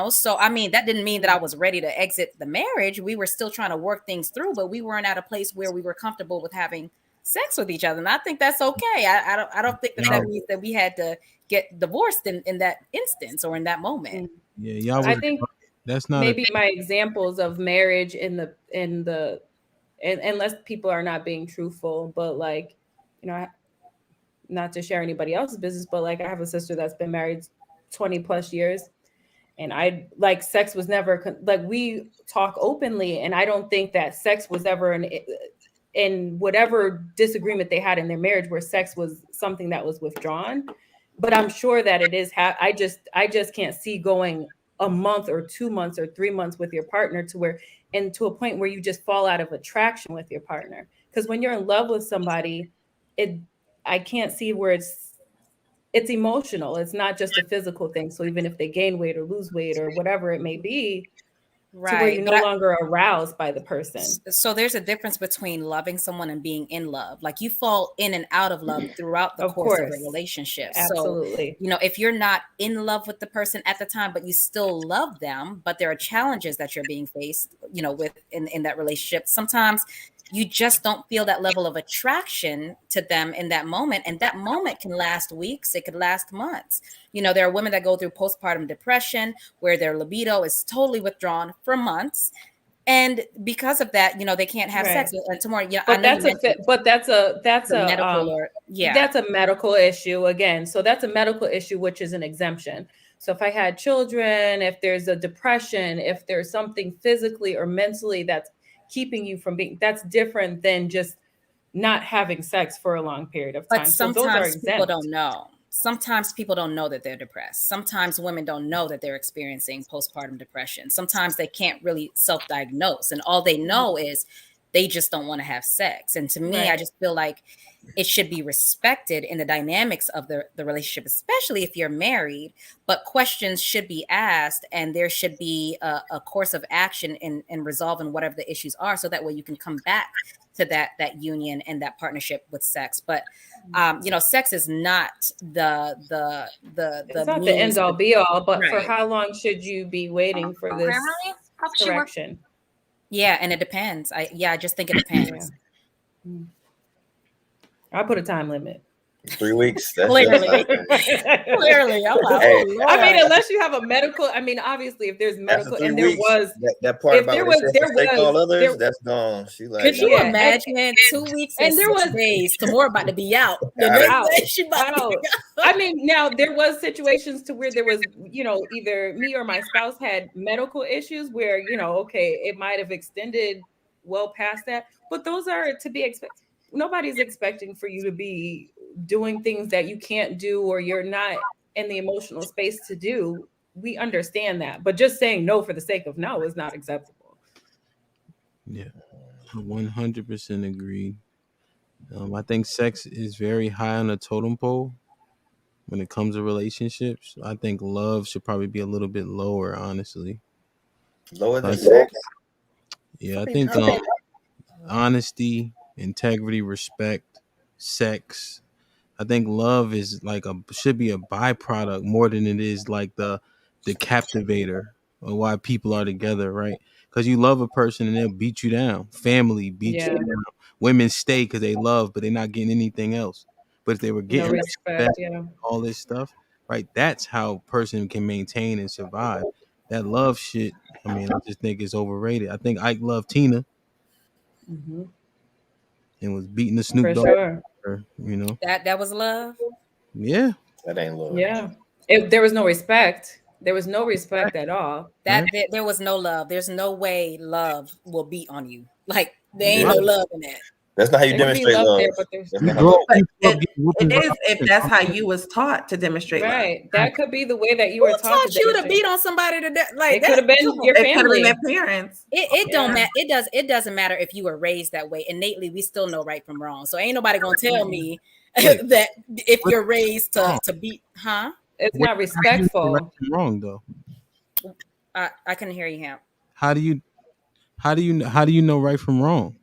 So, I mean, that didn't mean that I was ready to exit the marriage. We were still trying to work things through, but we weren't at a place where we were comfortable with having sex with each other. And I think that's okay. I don't think that means that we had to get divorced in that instance or in that moment. yeah, y'all I was. think That's not a. maybe my examples of marriage and unless people are not being truthful, but like, not to share anybody else's business, but like I have a sister that's been married 20 plus years And I like sex was never like we talk openly, and I don't think that sex was ever in whatever disagreement they had in their marriage where sex was something that was withdrawn. But I'm sure that it is. I just can't see going a month or 2 months or 3 months with your partner to where and to a point where you just fall out of attraction with your partner. Because when you're in love with somebody, it I can't see where it's emotional. It's not just a physical thing. So even if they gain weight or lose weight or whatever it may be, to where Right. you're no longer aroused by the person. So there's a difference between loving someone and being in love. Like you fall in and out of love throughout the Of course of a course. relationship. So, Absolutely. if you're not in love with the person at the time, but you still love them, but there are challenges that you're being faced, with in that relationship. Sometimes you just don't feel that level of attraction to them in that moment. And that moment can last weeks, it could last months. There are women that go through postpartum depression where their libido is totally withdrawn for months. And because of that, they can't have Right. sex. And tomorrow, I But know you that's mentioned that's the a medical or that's a medical issue again. So that's a medical issue, which is an exemption. So if I had children, if there's a depression, if there's something physically or mentally that's keeping you from being, that's different than just not having sex for a long period of But time. So those are sometimes people exempt. don't know. Sometimes people don't know that they're depressed. Sometimes women don't know that they're experiencing postpartum depression. Sometimes they can't really self-diagnose, and all they know is they just don't want to have sex. And to me, I Right. just feel like it should be respected in the dynamics of the relationship, especially if you're married. But questions should be asked, and there should be a course of action in resolving whatever the issues are, so that way you can come back to that union and that partnership with sex. But sex is not the It's not the end means all be all, but for right. how long should you be waiting for this correction? Yeah, and it depends. I just think it Yeah. depends. I put a time limit. 3 weeks. That's Clearly. it. Clearly, I'm like, Hey. oh Lord. I mean, unless you have a medical. I mean, obviously, if there's After medical, 3 and there weeks, was, that part if about there what was, it says there forsake all was, others, there, that's gone. She like, Could you yeah, imagine 2 weeks and and there 6 was days? Tamora about to be out. The Got next it. out, day she about to out. be out. I mean, now there was situations to where there was, either me or my spouse had medical issues where, okay, it might have extended well past that, but those are to be expected. Nobody's expecting for you to be doing things that you can't do or you're not in the emotional space to do. We understand that, but just saying no for the sake of no is not acceptable. Yeah, 100% agree. I think sex is very high on the totem pole when it comes to relationships. I think love should probably be a little bit lower, honestly. Lower than Like, sex. yeah, I What are you think talking about? honesty, integrity, respect, sex. I think love is like should be a byproduct more than it is like the captivator or why people are together, right? Because you love a person and they'll beat you down. Family beat Yeah, you down. Women stay because they love, but they're not getting anything else. But if they were no getting respect. respect, Yeah. all this stuff, right? That's how a person can maintain and survive. That love shit, I mean, I just think it's overrated. I think Ike loved Tina Hmm. and was beating the Snoop For Dogg, sure. That was love. Yeah, That ain't love. Yeah. There was no respect. There was no respect at all. That right, there was no love. There's no way love will beat on you. Like there ain't Yeah. no right. love in that. That's not how you There could be demonstrate love love. there, but there's That's You not how grow love. up, But you grew up it, getting it whoopings by is if that's how you was taught to demonstrate love. right. That could be the way that you Who were taught to taught you to demonstrate. beat on somebody like It could that? have been Come on. your It could have been family. their parents. It don't Yeah. matter. It doesn't matter if you were raised that way. Innately, we still know right from wrong. So ain't nobody gonna tell me Wait, that if what's you're raised wrong? to beat, huh? It's Wait, not how do you know right respectful. from wrong though? I couldn't hear you, Ham. How do you how do you know right from wrong?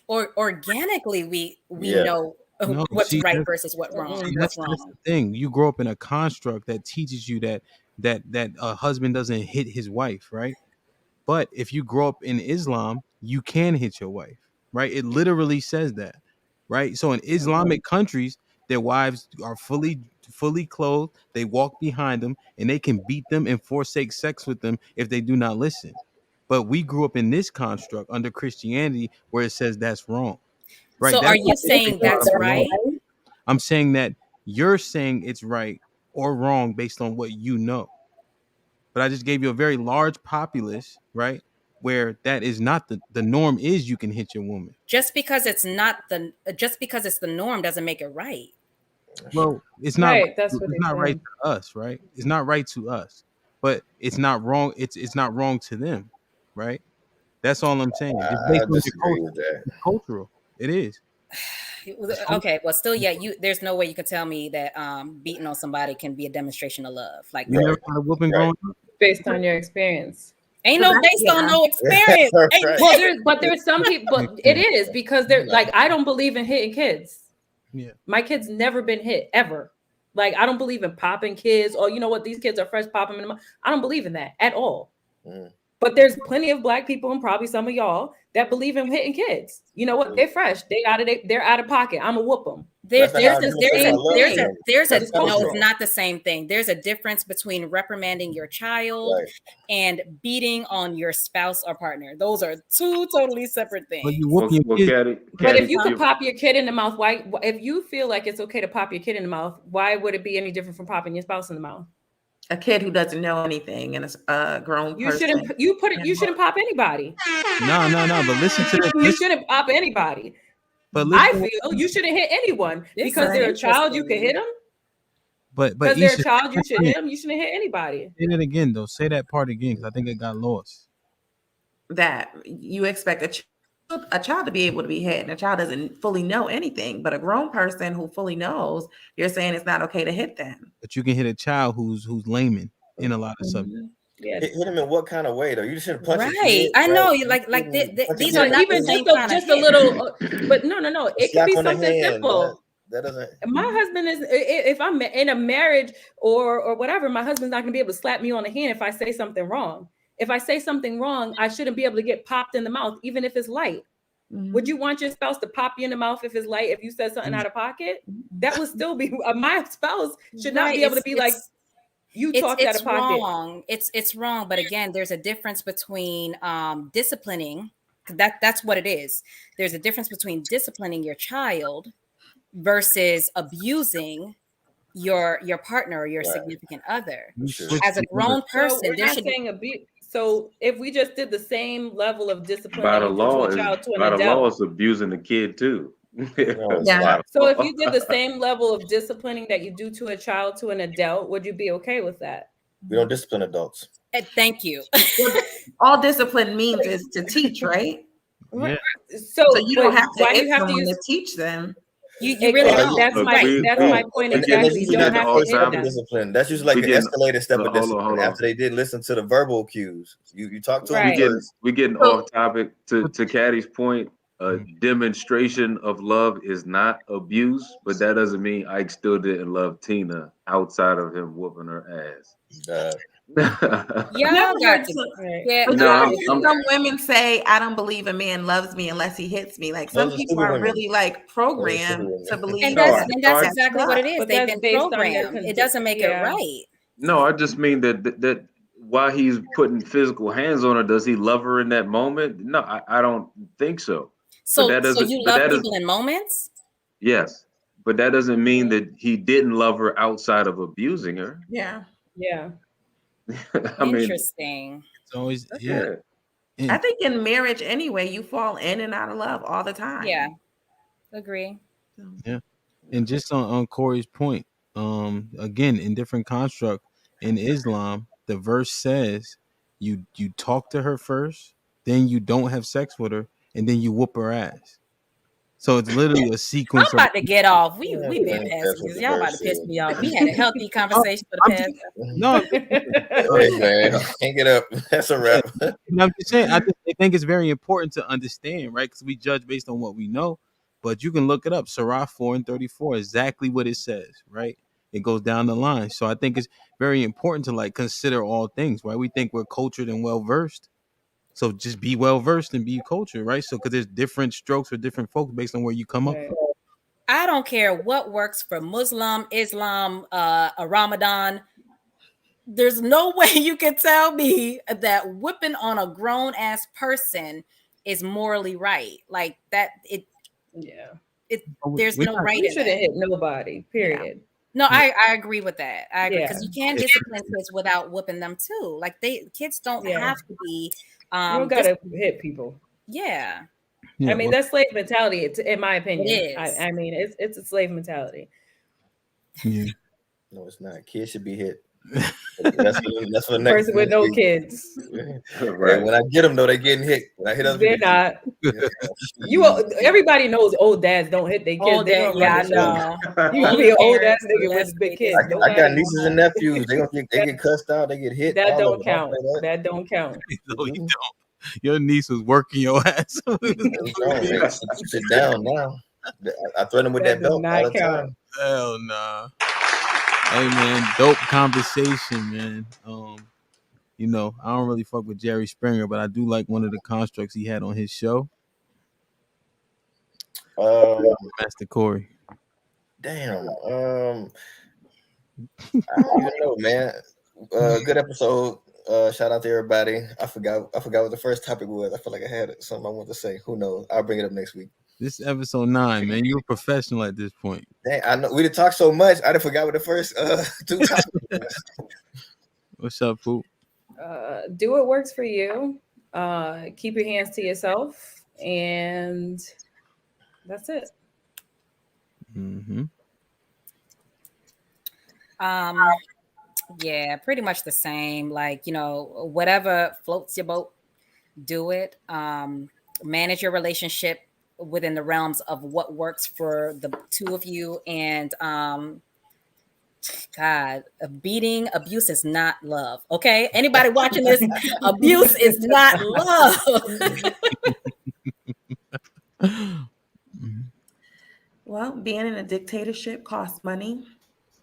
Or organically, we Yeah. know No, what's see right that's versus see what's that's the wrong. thing. You grow up in a construct that teaches you that a husband doesn't hit his wife, right? But if you grow up in Islam, you can hit your wife, right? It literally says that, right? So in Islamic countries, their wives are fully clothed. They walk behind them, and they can beat them and forsake sex with them if they do not listen. But we grew up in this construct under Christianity where it says that's wrong, right? So are That's what you makes saying a lot that's of it wrong. right? I'm saying that you're saying it's right or wrong based on what you know. but I just gave you a very large populace, right? Where that is not the norm is you can hit your woman. Just because it's the norm doesn't make it right. Well, it's not Right, that's what it's they not right say. to us, right? It's not right to us, but it's not wrong. It's not wrong to them, right? That's all I'm saying. Just I based on your disagree culture, with that. it's cultural. It is. It's Okay, well, still, yeah, there's no way you can tell me that beating on somebody can be a demonstration of love. Like, You Right. never had a whooping Right. growing up. Based on your experience. ain't But no that's- based on yeah. no experience. Right. Well, there's some people, but it is because they're like, I don't believe in hitting kids. Yeah. My kid's never been hit ever. Like, I don't believe in popping kids, or you know what, these kids are fresh, popping them. I don't believe in that at all. Mm. But there's plenty of black people, and probably some of y'all, that believe in hitting kids. You know what? They're fresh. They're out of pocket. I'm gonna whoop them. There's That's not how I a demonstrate there's my a love there's to a them. there's a It's no, cultural. it's not the same thing. There's a difference between reprimanding your child Right. and beating on your spouse or partner. Those are two totally separate But you things. whoop your Well, kids. But if Caddy, you could pop your kid in the mouth, why? If you feel like it's okay to pop your kid in the mouth, why would it be any different from popping your spouse in the mouth? A kid who doesn't know anything and a grown You person. shouldn't. You shouldn't pop anybody. No. But listen to this. You shouldn't pop anybody. But I listen. feel you shouldn't hit anyone This because is they're a child. You can interesting. hit them But because they're a Isha, child. You should hit them. You shouldn't hit anybody. say that again though. Say that part again because I think it got lost. That you expect a child to be able to be hit, and a child doesn't fully know anything, but a grown person who fully knows, you're saying it's not okay to hit them. But you can hit a child who's layman in a lot of subjects. Yeah. Hit him in what kind of way though? You shouldn't punch a Right. kid. I know. right? You like shouldn't punch a these kid. are not the Even same just kind of just a hit. little, but no. A It could slap be on the something hand, simple. That doesn't. My husband is, if I'm in a marriage or whatever, my husband's not gonna be able to slap me on the hand if I say something wrong. If I say something wrong, I shouldn't be able to get popped in the mouth, even if it's light. Would you want your spouse to pop you in the mouth if it's light? If you said something out of pocket, that would still be my spouse should not be able to be like, you talked out of pocket. Wrong. It's wrong. But again, there's a difference between disciplining. That's what it is. There's a difference between disciplining your child versus abusing your partner or your Right. significant other. Sure. As a grown So person, we're there not should be saying abuse. So if we just did the same level of discipline by that the you do to law a is child to an by the law adult. is abusing the kid too. it's Yeah. not. So if you did the same level of disciplining that you do to a child to an adult, would you be okay with that? We don't discipline adults. thank you. All discipline means is to teach, right? Yeah. So You don't have to why do hit you have to someone use to teach them. You really exactly, don't. that's Look, my we- that's we- my point And exactly. that's You usually don't like have the to first hit step of them. discipline. That's usually like We the getting- escalated step of hold on, discipline. hold on. After they did listen to the verbal cues, you talk to Right. them first. we getting So- off topic. To Caddy's point, a demonstration of love is not abuse, but that doesn't mean Ike still didn't love Tina outside of him whooping her ass. Y'all Never got heard to some- get But No, out of I'm- here. some women say, I don't believe a man loves me unless he hits me. Like some Those are people stupid are women. really like programmed Those are stupid to women. believe And No, that's that. exactly what it is. But They've that's been based on their programmed. It doesn't make it yeah. right. No, I just mean that while he's putting physical hands on her, does he love her in that moment? No, I don't think so. So, that doesn't- you but love that is- people in moments? Yes, but that doesn't mean that he didn't love her outside of abusing her. Yeah. Yeah. I mean, Interesting. It's always yeah. I think in marriage anyway, you fall in and out of love all the time. Yeah. Agree. And just on Corey's point, again, in different construct in Islam, the verse says you talk to her first, then you don't have sex with her, and then you whoop her ass. So it's literally a I'm sequence of about to get off. We Yeah, been man, past that's what this. the Y'all about verse to piss said. me off. We had a healthy conversation for the I'm past. no, Hey, man, can't get up. That's a wrap. I'm just saying. I think it's very important to understand, right? Because we judge based on what we know, but you can look it up. Surah 4:34, exactly what it says, right? It goes down the line. So I think it's very important to like consider all things, right? We think we're cultured and well versed, so just be well versed and be cultured, right? So because there's different strokes for different folks based on where you come up Right. from. I don't care what works for Muslim, Islam, a Ramadan. There's no way you can tell me that whipping on a grown ass person is morally right. Like that, Yeah. there's We're no not- right You in shouldn't that. hit nobody, period. No, Yeah. I agree with that. I agree because Yeah. you can discipline kids without whipping them too. Like kids don't Yeah. have to be You don't dis- gotta hit people. yeah, I Yeah. mean, Well, that's slave mentality, in my it opinion. is. I mean, it's a slave mentality. yeah. No, it's not. Kids should be hit. That's for the next Person with no week. kids, Hey, Right. when I get them though, they getting hit. When I hit other they're people, not. yeah, You everybody knows old dads don't hit their kids. All They that, gonna run yeah, the I show. know. You All gonna the be an old ass parents, nigga let's with big take it kids. I got Nobody. nieces and nephews. They get cussed out. They get hit. That All of don't them. I'll count. say that. That don't count. No, you Mhm. don't. Your niece was working your ass. They don't. Hey, sit down now. I threaten them with That that does belt all not the count. time. Hell nah. Hey man, dope conversation, man. You know, I don't really fuck with Jerry Springer, but I do like one of the constructs he had on his show, Um, Master Corey. damn. I don't even know, man. Good episode. Shout out to everybody. I forgot what the first topic was. I feel like I had something I want to say. Who knows? I'll bring it up next week. This is episode 9, man. You're a professional at this point. Dang, I know we didn't talk so much. I done forgot what the first two topics was. What's up, Poop? Do what works for you. Keep your hands to yourself, and that's it. Mm-hmm. Yeah, pretty much the same. Like, whatever floats your boat, do it. Manage your relationship within the realms of what works for the two of you. And God, beating abuse is not love. Okay, anybody watching this, abuse is not love. Well, being in a dictatorship costs money.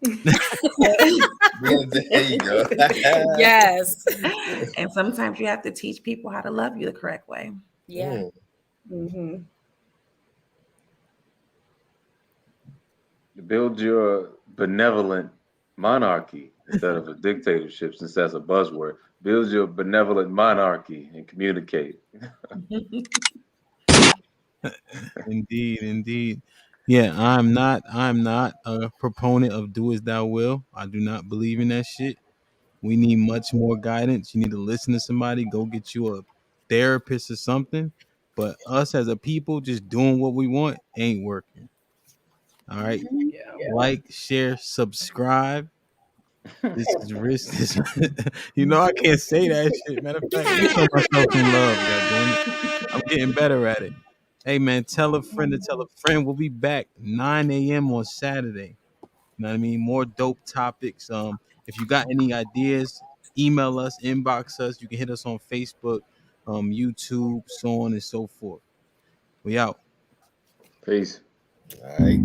There you go. Yes. And sometimes you have to teach people how to love you the correct way. Yeah. Mm-hmm. Build your benevolent monarchy instead of a dictatorship, since that's a buzzword. Build your benevolent monarchy and communicate. Indeed, indeed. Yeah, I'm not a proponent of do as thou will. I do not believe in that shit. We need much more guidance. You need to listen to somebody, go get you a therapist or something. But us as a people just doing what we want ain't working. All right. Yeah. Like, share, subscribe. This is risk. This, you know, I can't say that shit. Matter of fact, let me show myself some love. God damn it, I'm getting better at it. Hey man, tell a friend to tell a friend. We'll be back 9 a.m. on Saturday. You know what I mean? More dope topics. If you got any ideas, email us, inbox us. You can hit us on Facebook, YouTube, so on and so forth. We out. Peace. All right.